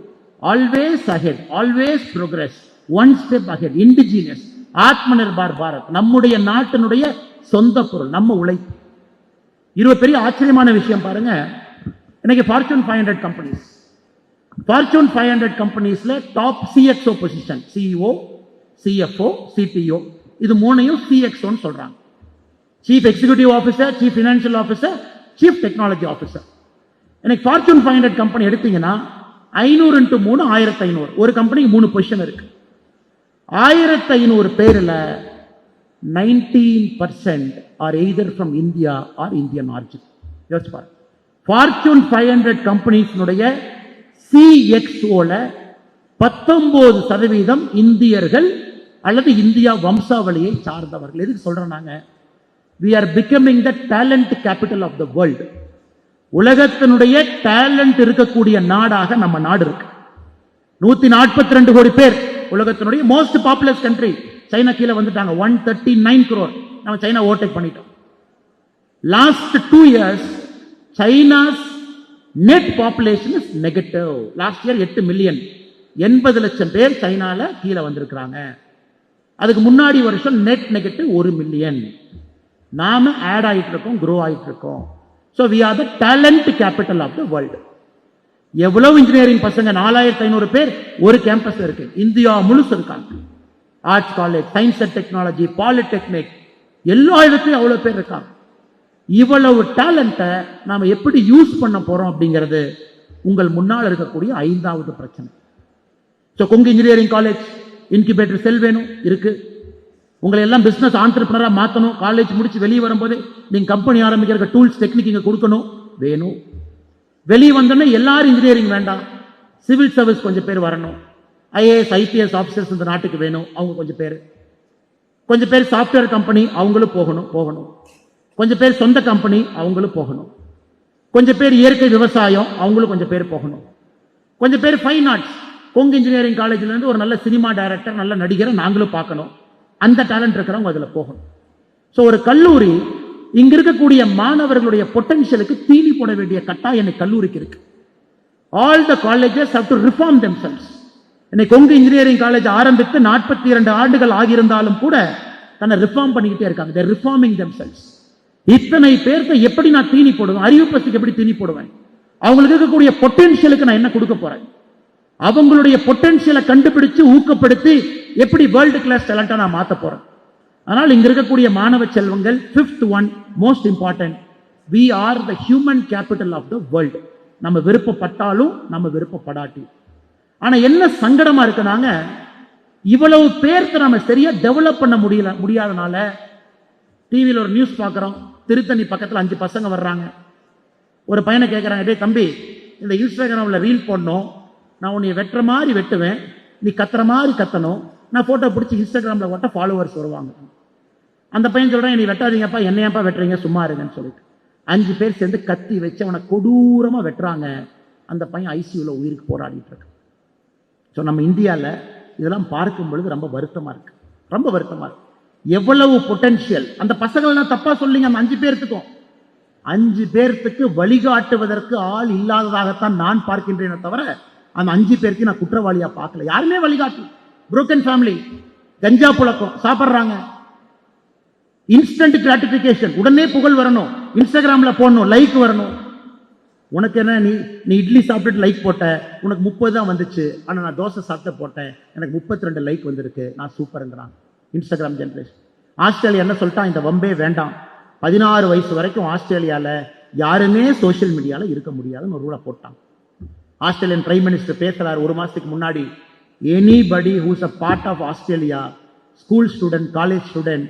Always ahead, always progress, one step ahead, indigenous, Atma Nirbhar Bharat, நம்முடைய நாட்டினுடைய சொந்த பொருள், நம்ம உழைப்பு. இருபது பெரிய ஆச்சரியமான விஷயம் பாருங்க. இன்னைக்கு ஃபார்ச்சூன் 500 கம்பெனிஸ், ஃபார்ச்சூன் 500 கம்பெனிஸ்ல top CXO position, CEO, CFO, CTO, இது மூணையும் CXOன்னு சொல்றாங்க. Chief executive officer, chief financial officer, chief technology officer. இன்னைக்கு ஃபார்ச்சூன் 500 கம்பெனி எடுத்தீங்கன்னா 500 × 3 1500, ஒரு கம்பெனிக்கு 3 பொசிஷன் இருக்கு. 1500 பேர்ல 19% are either from India or Indian origin. யோசிச்சு பாருங்க. ஃபார்ச்சூன் 500 கம்பெனிஸ்னுடைய CXOல 19% இந்தியர்கள் அல்லது இந்தியா வம்சாவளியை சார்ந்தவர்கள். எதுக்கு சொல்றோம் நாங்க? we are becoming the talent capital of the world. உலகத்தினுடைய டேலண்ட் இருக்கக்கூடிய நாடாக நம்ம நாடு இருக்கு. 142 கோடி பேர் உலகத்தினுடைய மோஸ்ட் பாப்புலஸ் கண்ட்ரி. சைனா கீழே வந்துட்டாங்க, 139 crore. நம்ம சைனா ஓவர்டேக் பண்ணிட்டோம். Last 2 years China's net population is negative. Last year 8 million, 80 லட்சம் பேர் சைனால கீழே வந்திருக்கிறாங்க. அதுக்கு முன்னாடி வருஷம் நெட் நெகட்டிவ் 1 மில்லியன். நாம ஆட் ஆயிட்டு இருக்கோம், க்ரோ ஆயிட்டு இருக்கோம். So we are the talent capital of the world. எவ்வளவு இன்ஜினியரிங் பசங்க 4500 பேர் ஒரு கேம்பஸ்ல இருக்கு, இந்தியா முழுசு இருக்காங்க. Arts college, science and technology, polytechnic, எல்லா இடத்துலயும் அவ்வளவு பேர் இருக்காங்க. இவ்வளவு டேலண்ட்டை நாம எப்படி யூஸ் பண்ண போறோம் அப்படிங்கிறது உங்கள் முன்னால் இருக்கக்கூடிய 5வது பிரச்சனை. So Kongu engineering college incubator cell வேணும் இருக்கு. உங்களை எல்லாம் பிசினஸ் ஆண்டர்பிரனரா மாற்றணும். காலேஜ் முடிச்சு வெளியே வரும்போது நீங்க கம்பெனி ஆரம்பிக்கிற டூல்ஸ் டெக்னிக் இங்க கொடுக்கணும் வேணும். வெளியே வந்தோன்னே எல்லாரும் இன்ஜினியரிங் வேண்டாம், சிவில் சர்வீஸ் கொஞ்சம் பேர் வரணும். ஐஏஎஸ் ஐபிஎஸ் ஆஃபீஸர்ஸ் இந்த நாட்டுக்கு வேணும், அவங்க கொஞ்சம் பேர் சாஃப்ட்வேர் கம்பெனி அவங்களும் போகணும். கொஞ்சம் பேர் சொந்த கம்பெனி அவங்களும் போகணும். கொஞ்சம் பேர் இயற்கை விவசாயம் அவங்களும் கொஞ்சம் பேர் போகணும். கொஞ்சம் பேர் ஃபைன் ஆர்ட்ஸ், கொங்கு இன்ஜினியரிங் காலேஜ்ல இருந்து ஒரு நல்ல சினிமா டைரக்டர், நல்ல நடிகரை நாங்களும் பார்க்கணும். அந்த டேலண்ட் இருக்கிறவங்க அதுல போகணும். ஸோ ஒரு கல்லூரி இங்க இருக்கக்கூடிய மாணவர்களுடைய பொட்டன்ஷியலுக்கு தீனி போட வேண்டிய கட்டாயம் இன்னைக்கு கல்லூரிக்கு இருக்கு. All the colleges have to reform themselves. இன்னைக்கு கொங்கு இன்ஜினியரிங் காலேஜ் ஆரம்பித்து 42 ஆண்டுகள் ஆகியிருந்தாலும் கூட தன்னை ரிஃபார்ம் பண்ணிக்கிட்டே இருக்காங்க. தே ரிஃபார்மிங் தெம்செல்வ்ஸ். இத்தனை பேருக்கு எப்படி நான் தீனி போடுவேன், அறிவு பசிக்கு எப்படி தீனி போடுவேன், அவங்களுக்கு இருக்கக்கூடிய பொட்டன்ஷியலுக்கு நான் என்ன கொடுக்க போறேன், அவங்களுடைய பொட்டன்ஷியலை கண்டுபிடிச்சு ஊக்கப்படுத்தி எப்படி வேர்ல்டு கிளாஸ் டேலண்டா நான் மாத்த போறேன். ஆனால் இங்க இருக்கக்கூடிய மாணவ செல்வங்கள், 5th one most important, we are the human capital of the world. நம்ம விருப்பப்பட்டாலும் நம்ம விருப்பப்படாட்டி. ஆனா என்ன சங்கடமா இருக்குனாங்க, இவ்வளவு பேருக்கு நம்ம சரியா டெவலப் பண்ண முடியாதனால டிவியில் ஒரு நியூஸ் பார்க்குறோம், திருத்தணி பக்கத்தில் 5 பசங்க வர்றாங்க. ஒரு பையனை கேட்குறாங்க, டே தம்பி, இந்த இன்ஸ்டாகிராமில் ரீல் போடணும், நான் உன்னை வெட்டுற மாதிரி வெட்டுவேன், நீ கத்துற மாதிரி கத்தணும், நான் ஃபோட்டோ பிடிச்சி இன்ஸ்டாகிராமில் ஓட்ட ஃபாலோவர்ஸ் வருவாங்க. அந்த பையன் சொல்கிறேன், நீ வெட்டாதீங்கப்பா, என்னையாப்பா வெட்டுறீங்க, சும்மா இருங்கன்னு சொல்லிட்டு 5 பேர் சேர்ந்து கத்தி வச்சு அவனை கொடூரமாக வெட்டுறாங்க. அந்த பையன் ஐசியூவில் உயிருக்கு போராடிட்டு இருக்கு. ஸோ நம்ம இந்தியாவில் இதெல்லாம் பார்க்கும் பொழுது ரொம்ப வருத்தமாக இருக்கு, ரொம்ப வருத்தமாக இருக்கு. எவ்வளவு பொட்டன்ஷியல் அந்த பசங்கள்லாம் தப்பா சொல்லிங்க. அந்த 5 பேர்த்துக்கும் 5 பேர்த்துக்கு வழிகாட்டுவதற்கு ஆள் இல்லாததாகத்தான் நான் பார்க்கின்றேனே தவிர அந்த 5 பேருக்கு நான் குற்றவாளியா பார்க்கல. யாருமே வழிகாட்டு. புரோக்கன் ஃபேமிலி, கஞ்சா புழக்கம், சாப்பிட்றாங்க, இன்ஸ்டன்ட் கிராட்டிபிகேஷன், உடனே புகழ் வரணும், இன்ஸ்டாகிராம்ல போடணும், லைக் வரணும். உனக்கு என்ன, நீ இட்லி சாப்பிட்டுட்டு லைக் போட்ட, உனக்கு 30 தான் வந்துச்சு, ஆனா நான் தோசை சாப்பிட்டு போட்டேன், எனக்கு 32 லைக் வந்திருக்கு, நான் சூப்பர்ங்கிறான் இன்ஸ்டாகிராம் ஜெனரேஷன். ஆஸ்திரேலியா என்ன சொல்லிட்டான், இந்த வம்பே வேண்டாம், 16 வயசு வரைக்கும் ஆஸ்திரேலியால யாருமே சோசியல் மீடியால இருக்க முடியாதுன்னு ஒரு ரூலை போட்டான். ஆஸ்திரேலியன் பிரைம் மினிஸ்டர் பேசுறாரு 1 மாசத்துக்கு முன்னாடி, anybody who's a part of Australia, school student, college student,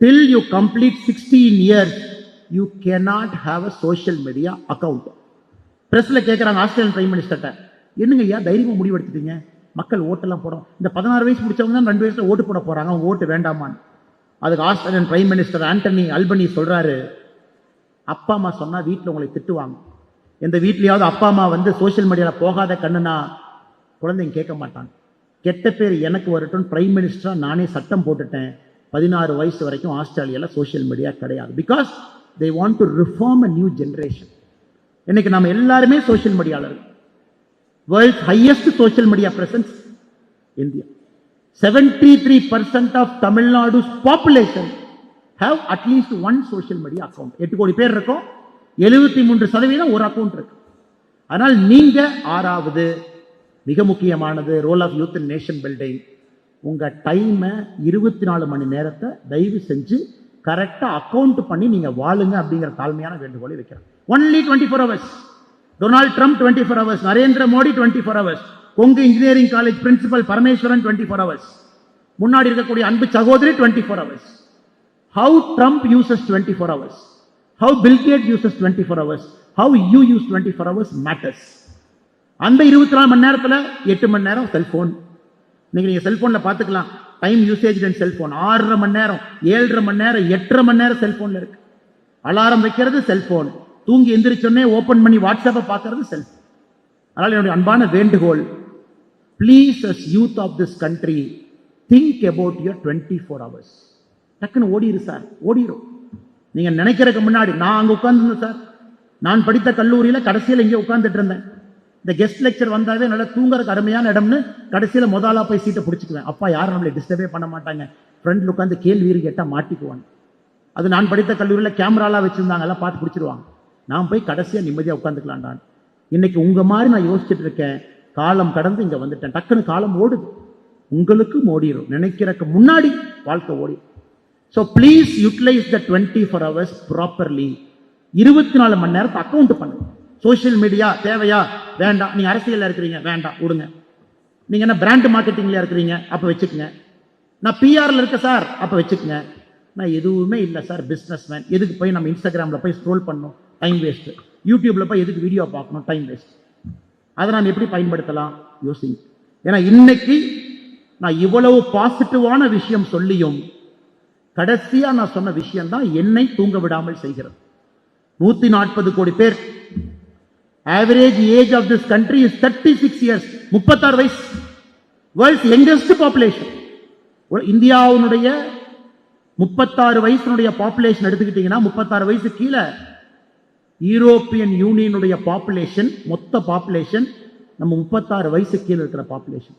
till you complete 16 years you cannot have a social media account. பிரஸ்ல கேட்கறாங்க ஆஸ்திரேலியன் பிரைம் மினிஸ்டர்ட்ட, என்னங்க ஐயா தைரியமா முடிவெடுத்துட்டீங்க, மக்கள் ஓட்டெல்லாம் போடும், இந்த 16 வயசு முடிச்சவங்க தான் 2 வயசுல ஓட்டு போட போறாங்க, அவங்க ஓட்டு வேண்டாமான்னு. அதுக்கு ஆஸ்திரேலியன் பிரைம் மினிஸ்டர் ஆண்டனி அல்பனி சொல்றாரு, அப்பா அம்மா சொன்னா வீட்டில் உங்களை திட்டுவாங்க, எந்த வீட்லயாவது அப்பா அம்மா வந்து சோசியல் மீடியால போகாத கண்ணுனா குழந்தைங்க கேட்க மாட்டாங்க, கெட்ட பேர் எனக்கு வரட்டும், பிரைம் மினிஸ்டரா நானே சட்டம் போட்டுட்டேன், 16 வயசு வரைக்கும் ஆஸ்திரேலியால சோசியல் மீடியா கிடையாது. Because they want to reform a new generation. இன்னைக்கு நம்ம எல்லாருமே சோசியல் மீடியால இருக்கு. World's highest social media presence India. 73% of Tamil Nadu's population have at least one social media account. 8 கோடி பேர் இருக்கும், 73% ஒரு அக்கவுண்ட் இருக்கு. ஆனால் நீங்க 6வது மிக முக்கியமானது role of youth in nation building. உங்க டைமை 24 மணி நேரத்தை தயவு செஞ்சு கரெக்டா அக்கவுண்ட் பண்ணி நீங்க வாழுங்க அப்படிங்கிற தாழ்மையான வேண்டுகோளை வைக்கிறேன். Only 24 hours. Donald Trump 24 hours, Narendra Modi 24 hours, Kongu engineering college principal Parameswaran 24 hours, முன்னாடி இருக்கக்கூடிய அன்பு சகோதரி 24 hours. How Trump uses 24 hours, how Bill Gates uses 24 hours, how you use 24 hours matters. அந்த 24 மணி நேரத்தில் 8 மணி நேரம் செல்போன். நீங்க செல்போன்ல பாத்துக்கலாம் டைம் யூசேஜ் அண்ட் செல்போன் 6.5 மணி நேரம், 7.5 மணி நேரம், 8.5 மணி நேரம் செல்போன்ல இருக்கு. அலாரம் வைக்கிறது செல்போன், தூங்கி எந்திரிச்சோடனே ஓபன் பண்ணி வாட்ஸ்அப்பை பார்க்கறது செல்போன். அதனால என்னுடைய அன்பான வேண்டுகோள், please as youth of this country think about your 24 hours. டக்குன்னு ஓடிரு சார், ஓடிரும். நீங்க நினைக்கிறதுக்கு முன்னாடி நான் அங்க உட்கார்ந்துருந்தேன் சார், நான் படித்த கல்லூரியில கடைசியில் இங்கே உட்கார்ந்துட்டு இருந்தேன். இந்த கெஸ்ட் லெக்சர் வந்தாவே நல்லா தூங்குறதுக்கு அருமையான இடம்னு கடைசியில் முதலா போய் சீட்டை பிடிச்சிக்குவேன். அப்பா யாரும் நம்மளை டிஸ்டர்பே பண்ண மாட்டாங்க, ஃப்ரெண்டில் உட்காந்து கேள்வி கேட்டால் மாட்டிக்குவாங்க. அது நான் படித்த கல்லூரியில் கேமராலாம் வச்சுருந்தாங்க, எல்லாம் பார்த்து பிடிச்சிருவாங்க. நான் போய் கடைசியாக நிம்மதியாக உட்காந்துக்கலான்டான். இன்னைக்கு உங்கள் மாதிரி நான் யோசிச்சுட்டு இருக்கேன். காலம் கடந்து இங்கே வந்துட்டேன். டக்குன்னு காலம் ஓடுது, உங்களுக்கும் ஓடிடும். நினைக்கிறதுக்கு முன்னாடி வாழ்க்கை ஓடி. So please utilise the 24 hours properly. 24 மணி நேரத்தை அக்கௌண்ட் பண்ணுங்க. சோசியல் மீடியா தேவையா? வேண்டாம். நீங்க அரசியல்ல இருக்கிறீங்க, வேண்டாம், விடுங்க. நீங்க என்ன பிராண்ட் மார்க்கெட்டிங்ல இருக்கிறீங்க, அப்ப வச்சுக்கோங்க. நான் பிஆர்ல இருக்க சார், அப்ப வச்சுக்கோங்க. நான் எதுவுமே இல்லை சார், பிசினஸ் மேன். எதுக்கு போய் நம்ம இன்ஸ்டாகிராம்ல போய் ஸ்க்ரோல் பண்ணணும், டைம் வேஸ்ட். யூடியூப்ல போய் எதுக்கு வீடியோ பார்க்கணும், டைம் வேஸ்ட். அதை நாம் எப்படி பயன்படுத்தலாம் யோசிங்க. ஏன்னா இன்னைக்கு நான் இவ்வளவு பாசிட்டிவான விஷயம் சொல்லியும் கடைசியா நான் சொன்ன விஷயம் தான் என்னை தூங்க விடாமல் செய்கிறது. 140 கோடி பேர். Average age of this country is 36 years. 36 வயசு. World's youngest population. இந்தியாவுடைய 36 வயசுடைய பாப்புலேஷன் எடுத்துக்கிட்டீங்கன்னா 36 வயசு கீழே யூரோப்பியன் யூனியனுடைய பாப்புலேஷன், மொத்த பாப்புலேஷன் நம்ம 36 வயசு கீழே இருக்கிற பாப்புலேஷன்.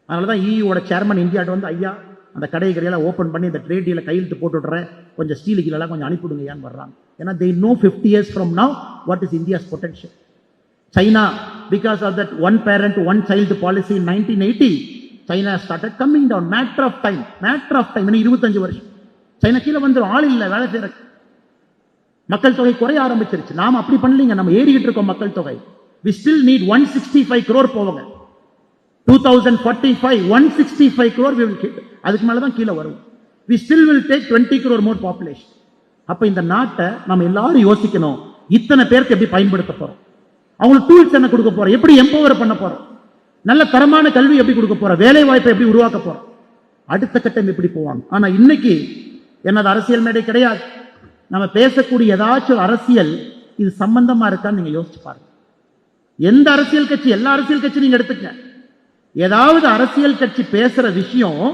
அதனாலதான் இஓட சேர்மன் இந்தியாட்ட வந்து, ஐயா அந்த கடை கடையெல்லாம் ஓப்பன் பண்ணி இந்த ட்ரேட் டீல கையெழுத்து போட்டு விடுறேன், கொஞ்சம் ஸ்டீல் கீழெல்லாம் கொஞ்சம் அனுப்பிவிடுங்க ஏன்னு வர்றாங்க. ஏன்னா they know 50 years from now what is India's potential. China, because of that one parent one child policy in 1980, China started coming down. Matter of time. இன்னும் 25 வருஷம் சைனா கீழே வந்துடும். ஆள் இல்லை வேலை செய்யற. மக்கள் தொகை குறைய ஆரம்பிச்சிருச்சு. நாம அப்படி பண்ணலீங்க, நம்ம ஏறிக்கிட்டு இருக்கோம் மக்கள் தொகை. we still need 165 crore போவாங்க. 2045 165 crore we will hit. அதுக்கு மேல தான் கீழே வரும். we still will take 20 crore more population. அப்ப இந்த நாட்டை நம்ம எல்லாரும் யோசிக்கணும், இத்தனை பேருக்கு எப்படி பயன்படுத்த போறோம், அவங்களுக்கு டூல்ஸ் என்ன கொடுக்க போறோம், எப்படி எம்பவர் பண்ண போறோம், நல்ல தரமான கல்வி எப்படி கொடுக்க போறோம், வேலை வாய்ப்பை எப்படி உருவாக்க போறோம், அடுத்த கட்டம் எப்படி போவாங்க. ஆனா இன்னைக்கு என்னது அரசியல் மேடை கிடையாது. நம்ம பேசக்கூடிய ஏதாச்சும் அரசியல் இது சம்பந்தமா இருக்கான்னு நீங்க யோசிச்சு பாருங்க. எந்த அரசியல் கட்சி, எல்லா அரசியல் கட்சி நீங்க எடுத்துக்க, ஏதாவது அரசியல் கட்சி பேசுற விஷயம்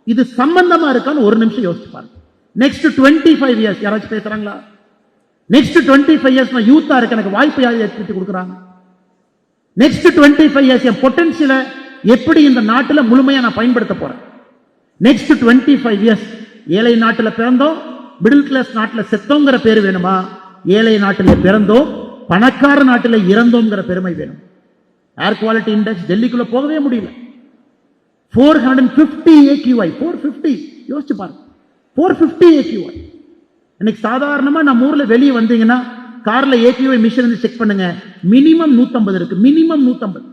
இது சம்பந்தமா இருக்கான்னு ஒரு நிமிஷம் யோசிச்சு பாருங்க. நெக்ஸ்ட் 25 இயர்ஸ் யாராச்சும் பேசுறாங்களா? நெக்ஸ்ட் 25 இயர்ஸ் நான் யூத்தா இருக்க, எனக்கு வாய்ப்பு யார் ஏற்படுத்தி கொடுக்குறாங்க? நெக்ஸ்ட் 25 இயர்ஸ் என் பொட்டன்ஷியலை எப்படி இந்த நாட்டில் முழுமையா நான் பயன்படுத்த போறேன்? நெக்ஸ்ட் 25 இயர்ஸ் ஏழை நாட்டில் பிறந்தோம், மிடில் கிளாஸ் நாட்டில் செத்தோங்கிற பேர் வேணுமா? ஏழை நாட்டில் பிறந்தோம், பணக்கார நாட்டில் இறந்தோங்கிற பெருமை வேணும். ஏர் குவாலிட்டி இண்டெக்ஸ் டெல்லிக்குள்ள போகவே முடியல. 450 AQI. 450 யோசிச்சு பாருங்க. 450 AQI. இன்னைக்கு சாதாரணமா நம்ம ஊர்ல வெளியே வந்தீங்கன்னா கார்ல AQI மிஷின் வந்து செக் பண்ணுங்க, மினிமம் 150 இருக்கு. மினிமம் 150.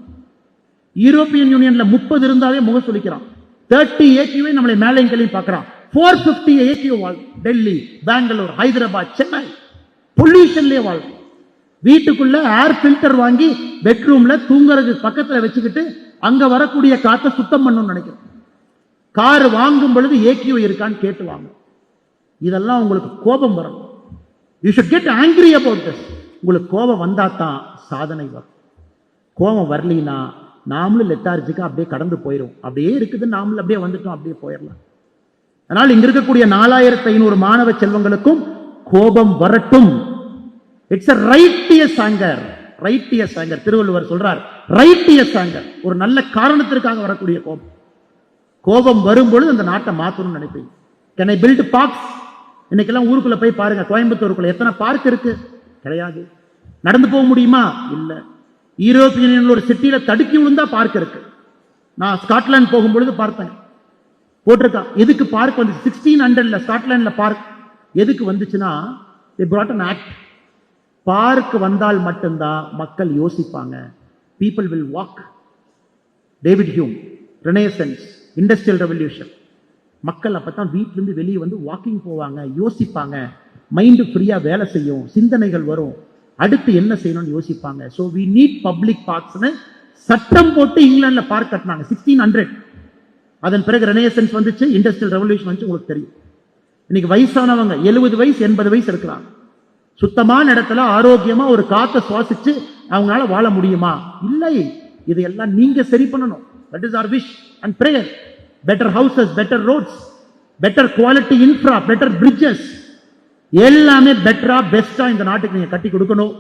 யூரோப்பியன் யூனியன்ல 30 இருந்தாவே முக சொல்லிக்கிறான். 30 AQI நம்மளை மேலையும் கீழையும் பார்க்கறான். 450 AQI வாழ். டெல்லி, பெங்களூர், ஹைதராபாத், சென்னை பொல்யூஷன்லயே வாழ். வீட்டுக்குள்ள ஏர் ஃபில்டர் வாங்கி பெட்ரூம்ல தூங்குறதுக்கு பக்கத்துல வச்சுக்கிட்டு அங்க வரக்கூடிய காத்தை சுத்தம் பண்ணணும்னு நினைக்கிறேன். கார் வாங்கும் பொழுது AQI இருக்கான்னு கேட்டு வாங்க. இதெல்லாம் உங்களுக்கு கோபம் வரும். You should get angry about this. உங்களுக்கு கோபம் வந்தா தான் சாதனை வரும். கோபம் வரலினா நாமளும் லெத்தார்ஜிக்கா அப்படியே கடந்து போயிடும். அப்படியே இருக்குது, நாமளும் அப்படியே வந்துட்டோம், அப்படியே போயிடலாம். அதனால் இங்க இருக்கக்கூடிய 4500 மாணவ செல்வங்களுக்கும் கோபம் வரட்டும். It's a righteous anger. righteous anger. Thiruvalluvar சொல்றார் righteous anger. ஒரு நல்ல காரணத்திற்காக வரக்கூடிய கோபம். கோபம் வரும்பொழுது அந்த நாட்டை மாத்தணும்னு நினைப்பீங்க. Can I build parks? இன்னைக்கெல்லாம் ஊருக்குள்ள போய் பாருங்க, கோயம்புத்தூருக்குள்ள எத்தனை பார்க் இருக்கு? கிடையாது. நடந்து போக முடியுமா? இல்ல. யூரோப்பியன் யூனியன் ஒரு சிட்டியில தடுக்கி விழுந்தா பார்க் இருக்கு. நான் ஸ்காட்லாந்து போகும்பொழுது பார்த்தேன், போட்டிருக்கா. எதுக்கு பார்க் வந்து 1600 ஸ்காட்லாந்துல பார்க் எதுக்கு வந்துச்சுன்னா, they brought an act. Park வந்தால் மட்டும்தான் மக்கள் யோசிப்பாங்க. people will walk. David Hume, renaissance, industrial revolution. மக்கள் அப்பதான் வீட்டிலிருந்து வெளியே வந்து வாக்கிங் போவாங்க, யோசிப்பாங்க, மைண்ட் ஃப்ரீயா வேலை செய்யும், சிந்தனைகள் வரும், அடுத்து என்ன செய்யணும்னு யோசிப்பாங்க. ஸோ வி நீட் பப்ளிக் பார்க்ஸ்னு சட்டம் போட்டு இங்கிலாந்துல பார்க் கட்டினாங்க 1600. அதன் பிறகு ரெனேசன்ஸ் வந்துச்சு, இண்டஸ்ட்ரியல் ரெவல்யூஷன் வந்து உங்களுக்கு தெரியும். இன்னைக்கு வயசானவங்க 70 வயசு 80 வயசு இருக்கிறாங்க. சுத்தமான இடத்துல ஆரோக்கியமா ஒரு காத்தை சுவாசிச்சு அவங்களால வாழ முடியுமா? இல்லை. இதையெல்லாம் நீங்க சரி பண்ணணும். That is our wish and prayer. Better houses, better roads, better quality infra, better bridges, எல்லாமே பெட்டரா பெஸ்டா இந்த நாட்டுக்கு நீங்க கட்டி கொடுக்கணும்.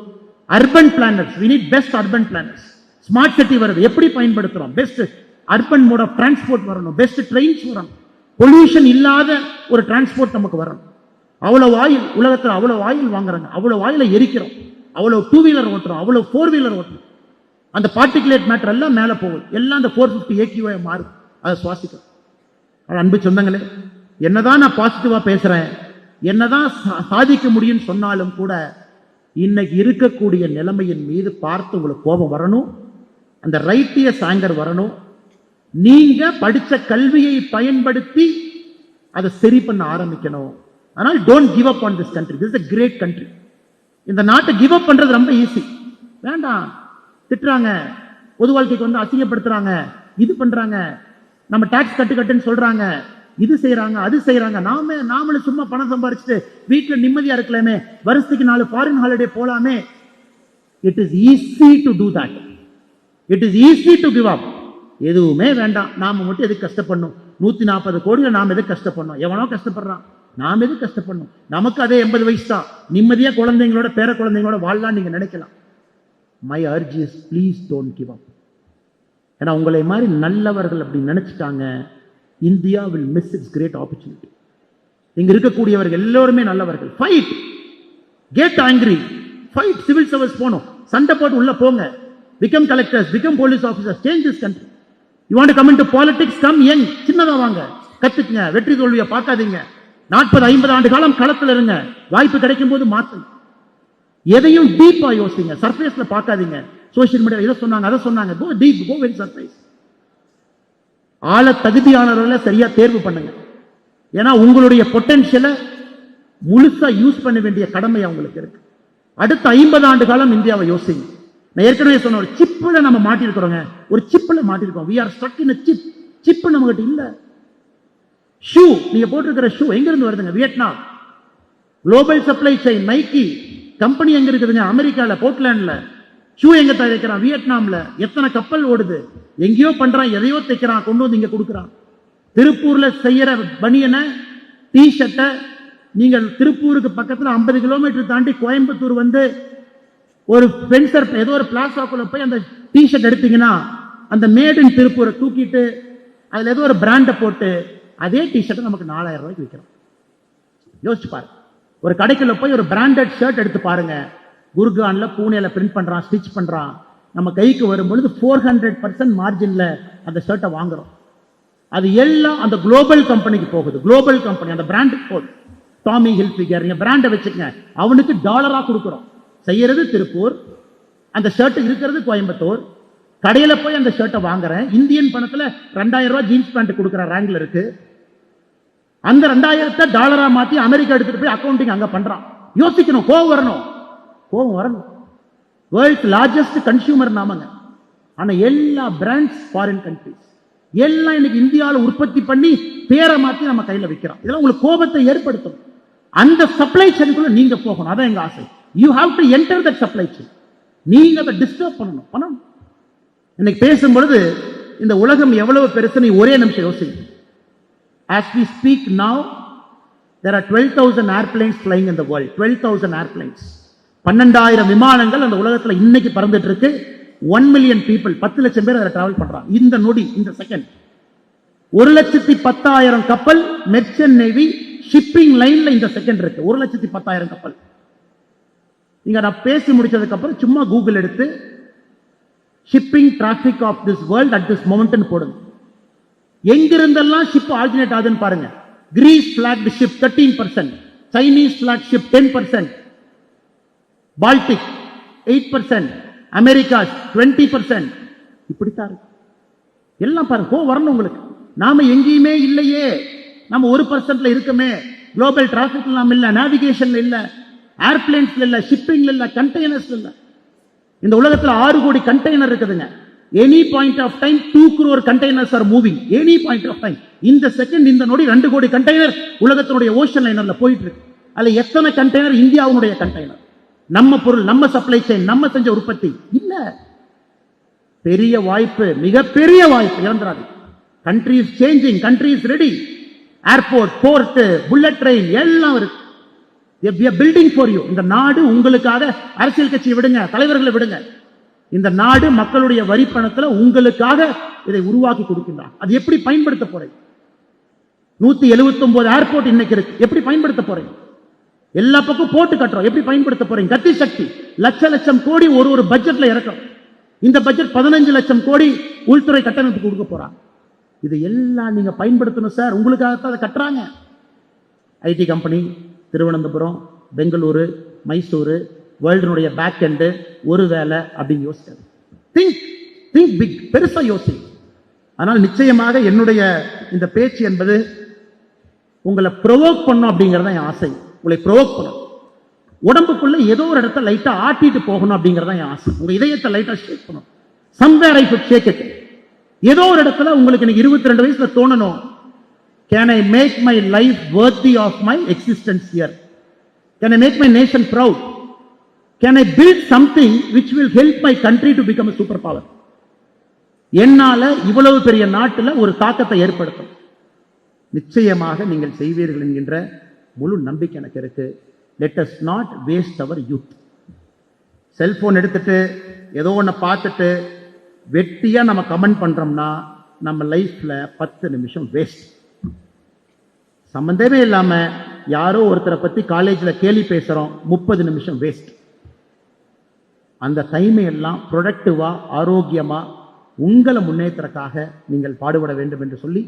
Urban planners, we need best urban planners. Smart city வருது, எப்படி பயன்படுத்துறோம்? Best urban mode of transport வரணும், பெஸ்ட் ட்ரெயின்ஸ் வரணும், பொல்யூஷன் இல்லாத ஒரு டிரான்ஸ்போர்ட் நமக்கு வரணும். அவ்வளவு ஆயில் உலகத்தில் அவ்வளவு ஆயில் வாங்குறாங்க, அவ்வளவு ஆயில எரிக்கிறோம், அவ்வளவு டூ வீலர் ஓட்டுறோம், அவ்வளவு ஃபோர் வீலர் ஓட்டுறோம். அந்த பார்ட்டிகுலேட் மேட்டர் எல்லாம் மேல போகுது, எல்லாம் அந்த 450 AQI மாறும், அதை சுவாசிக்கும். அன்பு சொந்தங்களே, என்னதான் நான் பாசிட்டிவா பேசுறேன், என்னதான் சாதிக்க முடியும் சொன்னாலும் கூட இன்னைக்கு இருக்கக்கூடிய நிலைமையின் மீது பார்த்து உங்களுக்கு கோபம் வரணும், அந்த ரைட்டியஸ் ஆங்கர் வரணும். நீங்க படிச்ச கல்வியை பயன்படுத்தி அதை சரி பண்ண ஆரம்பிக்கணும். ஆனால் don't give up on this country. This is a great country. இந்த நாட்டை கிவ் அப் பண்றது ரொம்ப ஈஸி. வேண்டாம், திட்டுறாங்க, பொது வாழ்க்கைக்கு வந்து அசிங்கப்படுத்துறாங்க, இது பண்றாங்க, நம்ம டாக்ஸ் கட்டுன்னு சொல்றாங்க, இது செய்யறாங்க, அது செய்யறாங்க. நாமளும் சும்மா பணம் சம்பாரிச்சுட்டு வீட்டுல நிம்மதியா இருக்கலாமே, வருஷத்துக்கு 4 ஃபாரின் ஹாலிடே போலாமே. It is easy to do that. It is easy to give up. எதுவுமே வேண்டாம், நாம மட்டும் எதுக்கு கஷ்டப்படணும்? 140 கோடியில் நாம் எதுக்கு கஷ்டப்படணும்? எவனோ கஷ்டப்படுறான், நாம் எதுக்கு கஷ்டப்படணும்? நமக்கு அதே 80 வயசு தான், நிம்மதியா குழந்தைங்களோட பேர குழந்தைங்களோட வாழலாம் நீங்க நினைக்கலாம். My urge is please don't give up. ஏன்னா உங்களை மாதிரி நல்லவர்கள் அப்படி நினைச்சிட்டாங்க, India will miss its great opportunity. இங்க இருக்கக்கூடியவர்கள் எல்லோருமே நல்லவர்கள். Fight, get angry, fight. Civil service போகணும், சண்டை போட்டு உள்ள போங்க. become collectors, become police officers, change this country. You want to come into politics, come young, சின்னதா வாங்க, கத்துக்குங்க, வெற்றி தோல்வியை பார்க்காதீங்க. 40-50 ஆண்டு காலம் களத்தில் இருங்க, வாய்ப்பு கிடைக்கும் போது மாத்துங்க. எதையும் டீப்பா யோசிங்க, சர்ஃபேஸ்ல பார்க்காதீங்க. சோசியல் மீடியா இதை சொன்னாங்க, அதை சொன்னாங்க, go deep, go very surface. ஆள தகுதியானவர்களை சரியா தேர்வு பண்ணுங்க. ஏன்னா உங்களுடைய பொட்டன்ஷியலை முழுசா யூஸ் பண்ண வேண்டிய கடமை அவங்களுக்கு இருக்கு. அடுத்த 50 ஆண்டு காலம் இந்தியாவை யோசிங்க. நான் ஏற்கனவே சொன்ன ஒரு சிப்ல நம்ம மாட்டிருக்கிறோங்க, ஒரு சிப்ல மாட்டிருக்கோம். we are stuck in a chip. Chip நம்ம கிட்ட இல்ல. ஷூ, நீங்க போட்டிருக்கிற ஷூ எங்க இருந்து வருதுங்க? Vietnam. Global supply chain, Nike company எங்க இருக்குதுங்க? அமெரிக்கால, போர்ட்லாண்ட்ல. ஷூ எங்க தயாரிக்கிறான்? வியட்நாம்ல. எத்தனை கப்பல் ஓடுது? எங்கேயோ பண்றான், எதையோ தைக்கிறான், கொண்டு வந்து இங்க கொடுக்குறான். திருப்பூர்ல செய்யற பனியனை, டி ஷர்ட்டை நீங்கள் திருப்பூருக்கு பக்கத்துல 50 கிலோமீட்டர் தாண்டி கோயம்புத்தூர் வந்து ஒரு பென்சர் ஏதோ ஒரு பிளாசாக்குள்ள போய் அந்த டி ஷர்ட் எடுத்தீங்கன்னா, அந்த மேட் இன் திருப்பூரை தூக்கிட்டு அதுல ஏதோ ஒரு பிராண்டை போட்டு அதே டி ஷர்ட்டை நமக்கு 4000 ரூபாய்க்கு விற்கிறோம். யோசிச்சு பாருங்க. ஒரு கடைக்குள்ள போய் ஒரு பிராண்டட் ஷர்ட் எடுத்து பாருங்க, குர்கான்ல, பூனேல பிரிண்ட் பண்றான், ஸ்டிச் பண்றான். நம்ம கைக்கு வரும்பொழுது 400% மார்ஜின்ல அந்த ஷர்ட்டை வாங்குறோம். அது எல்லாம் அந்த குளோபல் கம்பெனிக்கு போகுது. குளோபல் கம்பெனி அந்த பிராண்டுக்கு போகுது. டாமி ஹில்ஃபிகர், நீங்க பிராண்டை வச்சுக்கங்க, அவனுக்கு டாலரா கொடுக்குறோம். செய்யறது திருப்பூர், அந்த ஷர்ட் இருக்கிறது கோயம்புத்தூர். கடையில போய் அந்த ஷர்ட்டை வாங்குறேன், இந்தியன் பணத்துல 2000 ரூபாய் ஜீன்ஸ் பேண்ட் கொடுக்குற ரேங்க்ல இருக்கு. அந்த 2000 டாலரா மாத்தி அமெரிக்கா எடுத்துட்டு போய் அக்கௌண்டிங் அங்க பண்றான். யோசிக்கணும், கோவம் வரணும், கோவம் வரணும். வேர்ல்ட் லார்ஜஸ்ட் கன்சியூமர் நாமங்க. ஆனா எல்லா பிராண்ட்ஸ் ஃபாரின் கண்ட்ரிஸ், எல்லாம் இன்னைக்கு இந்தியாவில் உற்பத்தி பண்ணி பேரை மாத்தி நம்ம கையில வைக்கிறோம். இதெல்லாம் உங்களுக்கு கோபத்தை ஏற்படுத்தும். அந்த சப்ளை செயினுக்குள்ள நீங்க போகணும், அதான் எங்க ஆசை. You have to enter that supply chain. நீங்க அதை டிஸ்டர்ப் பண்ணணும். இன்னைக்கு பேசும்பொழுது இந்த உலகம் எவ்வளவு பெருசு நீ ஒரே நிமிஷம் யோசிங்க. As we speak now, there are 12,000 airplanes flying in the world. 12,000 airplanes. 12,000 விமானங்கள் அந்த உலகத்துல இன்னைக்கு பறந்துட்டு இருக்கு. 1 million people, 10 லட்சம் பேர் அதை டிராவல் பண்றாங்க இந்த நொடி, இந்த செகண்ட். 1,10,000 கப்பல் மெர்ச்சன்ட் நேவி ஷிப்பிங் லைன்ல இந்த செகண்ட் இருக்கு. 1,10,000 கப்பல். நீங்க நான் பேசி முடிச்சதுக்கு அப்புறம் சும்மா கூகுள் எடுத்து shipping traffic of this world at this moment போடுங்க. எங்கிருந்தெல்லாம் ஷிப் ஆல்டர்னேட் ஆகுதுன்னு பாருங்க. Greece blocked ship 13%, Chinese block ship 10%, Baltic 8%, America 20%. இப்படித்தான் இருக்கு எல்லாம். பாருங்க, வரணும் உங்களுக்கு. நாம எங்கேயுமே இல்லையே, நம்ம 1% இருக்குமே. குளோபல் டிராபிக் நாம இல்ல, நேவிகேஷன்ல இல்ல, ஏர்பிளேன்ஸ்ல இல்ல, ஷிப்பிங்ல இல்ல, கண்டெய்னர்ஸ்ல இல்ல. இந்த உலகத்துல 6 கோடி கண்டெய்னர் இருக்குதுங்க. Any point of time 2 crore containers are moving. Any point of time, இந்த செகண்ட், இந்த நொடி 2 கோடி கண்டெய்னர் உலகத்தினுடைய ஓஷன் லைனர்ல போயிட்டு இருக்கு. அதுல எத்தனை கண்டெய்னர் இந்தியாவுடைய கண்டெய்னர்? நம்ம பொருள், நம்ம சப்ளை செயின், நம்ம செஞ்ச உற்பத்தி இல்ல. பெரிய வாய்ப்பு, மிகப்பெரிய வாய்ப்பு, இறந்துராது. Country is changing, country is ready. Airport, port, bullet train எல்லாம் இருக்கு. We are building for you. இந்த நாடு உங்களுக்காக. அரசியல் கட்சியை விடுங்க, தலைவர்களை விடுங்க. இந்த நாடு மக்களுடைய வரி பணத்துல உங்களுக்காக இதை உருவாக்கி கொடுக்கின்றார். அது எப்படி பயன்படுத்த போறீங்க? 179 ஏர்போர்ட் இன்னைக்கு இருக்கு, எப்படி பயன்படுத்த போறீங்க? எல்லா பக்கம் போட்டு கட்டுறோம், எப்படி பயன்படுத்த போறீங்க? கத்தி சக்தி லட்சம் கோடி ஒரு பட்ஜெட்ல இறக்கும். இந்த பட்ஜெட் 15 லட்சம் கோடி உள்துறை கட்டணத்துக்கு கொடுக்க போறாங்க. இது எல்லாம் நீங்க பயன்படுத்தணும் சார், உங்களுக்காகத்தான் அதை கட்டுறாங்க. ஐடி கம்பெனி திருவனந்தபுரம், பெங்களூரு, மைசூரு, வேர்ல்டுனுடைய பேக் எண்டு ஒரு வேலை அப்படின்னு யோசிக்காது. திங்க் பிக், பெருசா யோசி. ஆனால் நிச்சயமாக என்னுடைய இந்த பேச்சு என்பது உங்களை ப்ரொவோக் பண்ணும் அப்படிங்கறத என் ஆசை. உங்களை ப்ரொவோக் பண்ணும், உடம்புக்குள்ள ஏதோ ஒரு இடத்த லைட்டா ஆட்டிட்டு போகணும் அப்படிங்கறத என் ஆசை. உங்க இதயத்தை லைட்டா ஷேக் பண்ணும். somewhere I could shake it. ஏதோ ஒரு இடத்துல உங்களுக்கு இன்னைக்கு 22 வயசுல தோணணும், can I make my life worthy of my existence here? Can I make my nation proud? Can I build something which will help my country to become a superpower? என்னால இவ்வளவு பெரிய நாட்டுல ஒரு தாக்கத்தை ஏற்படுத்தும். நிச்சயமாக நீங்கள் செய்வீர்கள் என்கின்ற முழு நம்பிக்கை எனக்கு இருக்கு. Let us not waste our youth. Cellphone எடுத்துட்டு ஏதோ ஒன்ன பார்த்துட்டு வெட்டியா நம்ம கமெண்ட் பண்றோம்னா நம்ம லைஃப்ல 10 நிமிஷம் வேஸ்ட். சம்பந்தமே இல்லாம யாரோ ஒருத்தரை பத்தி காலேஜ்ல கேலி பேசுறோம், 30 நிமிஷம் வேஸ்ட். அந்த டைமை எல்லாம் ப்ரொடக்டிவா, ஆரோக்கியமா உங்களை முன்னேற்றத்துக்காக நீங்கள் பாடுபட வேண்டும் என்று சொல்லி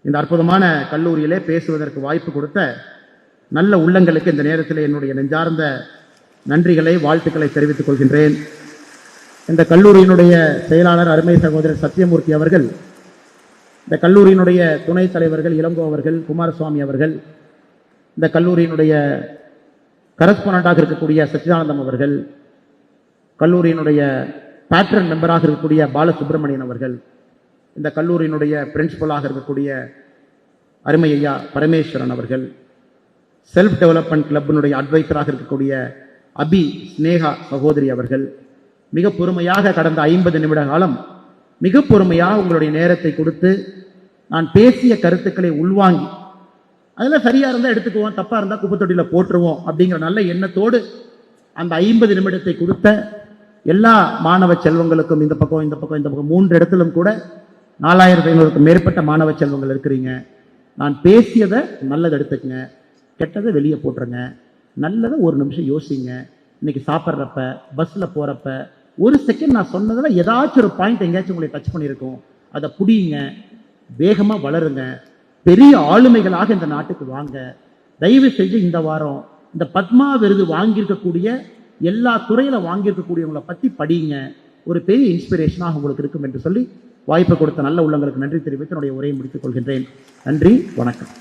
இந்த அற்புதமான கல்லூரியிலே பேசுவதற்கு வாய்ப்பு கொடுத்த நல்ல உள்ளங்களுக்கு இந்த நேரத்தில் என்னுடைய நெஞ்சார்ந்த நன்றிகளை, வாழ்த்துக்களை தெரிவித்துக் கொள்கின்றேன். இந்த கல்லூரியினுடைய செயலாளர் அருமை சகோதரர் சத்தியமூர்த்தி அவர்கள், இந்த கல்லூரியினுடைய துணைத் தலைவர்கள் இளங்கோ அவர்கள், குமாரசுவாமி அவர்கள், இந்த கல்லூரியினுடைய கரஸ்பாண்டாக இருக்கக்கூடிய சச்சிதானந்தம் அவர்கள், கல்லூரியினுடைய பேட்ரன் மெம்பராக இருக்கக்கூடிய பாலசுப்ரமணியன் அவர்கள், இந்த கல்லூரியினுடைய பிரின்சிபலாக இருக்கக்கூடிய அருமை ஐயா பரமேஸ்வரன் அவர்கள், செல்ஃப் டெவலப்மெண்ட் கிளப்பினுடைய அட்வைசராக இருக்கக்கூடிய அபி ஸ்னேகா சகோதரி அவர்கள், மிக பொறுமையாக கடந்த 50 நிமிட காலம் மிக பொறுமையாக உங்களுடைய நேரத்தை கொடுத்து நான் பேசிய கருத்துக்களை உள்வாங்கி அதில் சரியா இருந்தால் எடுத்துக்குவோம், தப்பா இருந்தால் குப்பை தொட்டியில் போட்டுருவோம் அப்படிங்கிற நல்ல எண்ணத்தோடு அந்த 50 நிமிடத்தை கொடுத்த எல்லா மாணவ செல்வங்களுக்கும் இந்த பக்கம் 3 இடத்திலும் கூட 4500க்கும் மேற்பட்ட மாணவ செல்வங்கள் இருக்கிறீங்க. நான் பேசியதை நல்லதை எடுத்துக்கங்க, கெட்டதை வெளியே போட்டுருங்க, நல்லதை ஒரு நிமிஷம் யோசிங்க. இன்னைக்கு சாப்பிட்றப்ப, பஸ்ல போறப்ப ஒரு செகண்ட் நான் சொன்னதில் ஏதாச்சும் ஒரு பாயிண்ட் எங்கேயாச்சும் உங்களை டச் பண்ணியிருக்கோம், அதை புடியுங்க, வேகமா வளருங்க, பெரிய ஆளுமைகளாக இந்த நாட்டுக்கு வாங்க. தயவு செஞ்சு இந்த வாரம் இந்த பத்மா விருது வாங்கியிருக்கக்கூடிய எல்லா துறையில வாங்கியிருக்கக்கூடியவங்களை பத்தி படிங்க, ஒரு பெரிய இன்ஸ்பிரேஷனாக உங்களுக்கு இருக்கும் என்று சொல்லி வாய்ப்பு கொடுத்த நல்ல உள்ளங்களுக்கு நன்றி தெரிவித்து என்னுடைய உரையை முடித்துக் கொள்கின்றேன். நன்றி, வணக்கம்.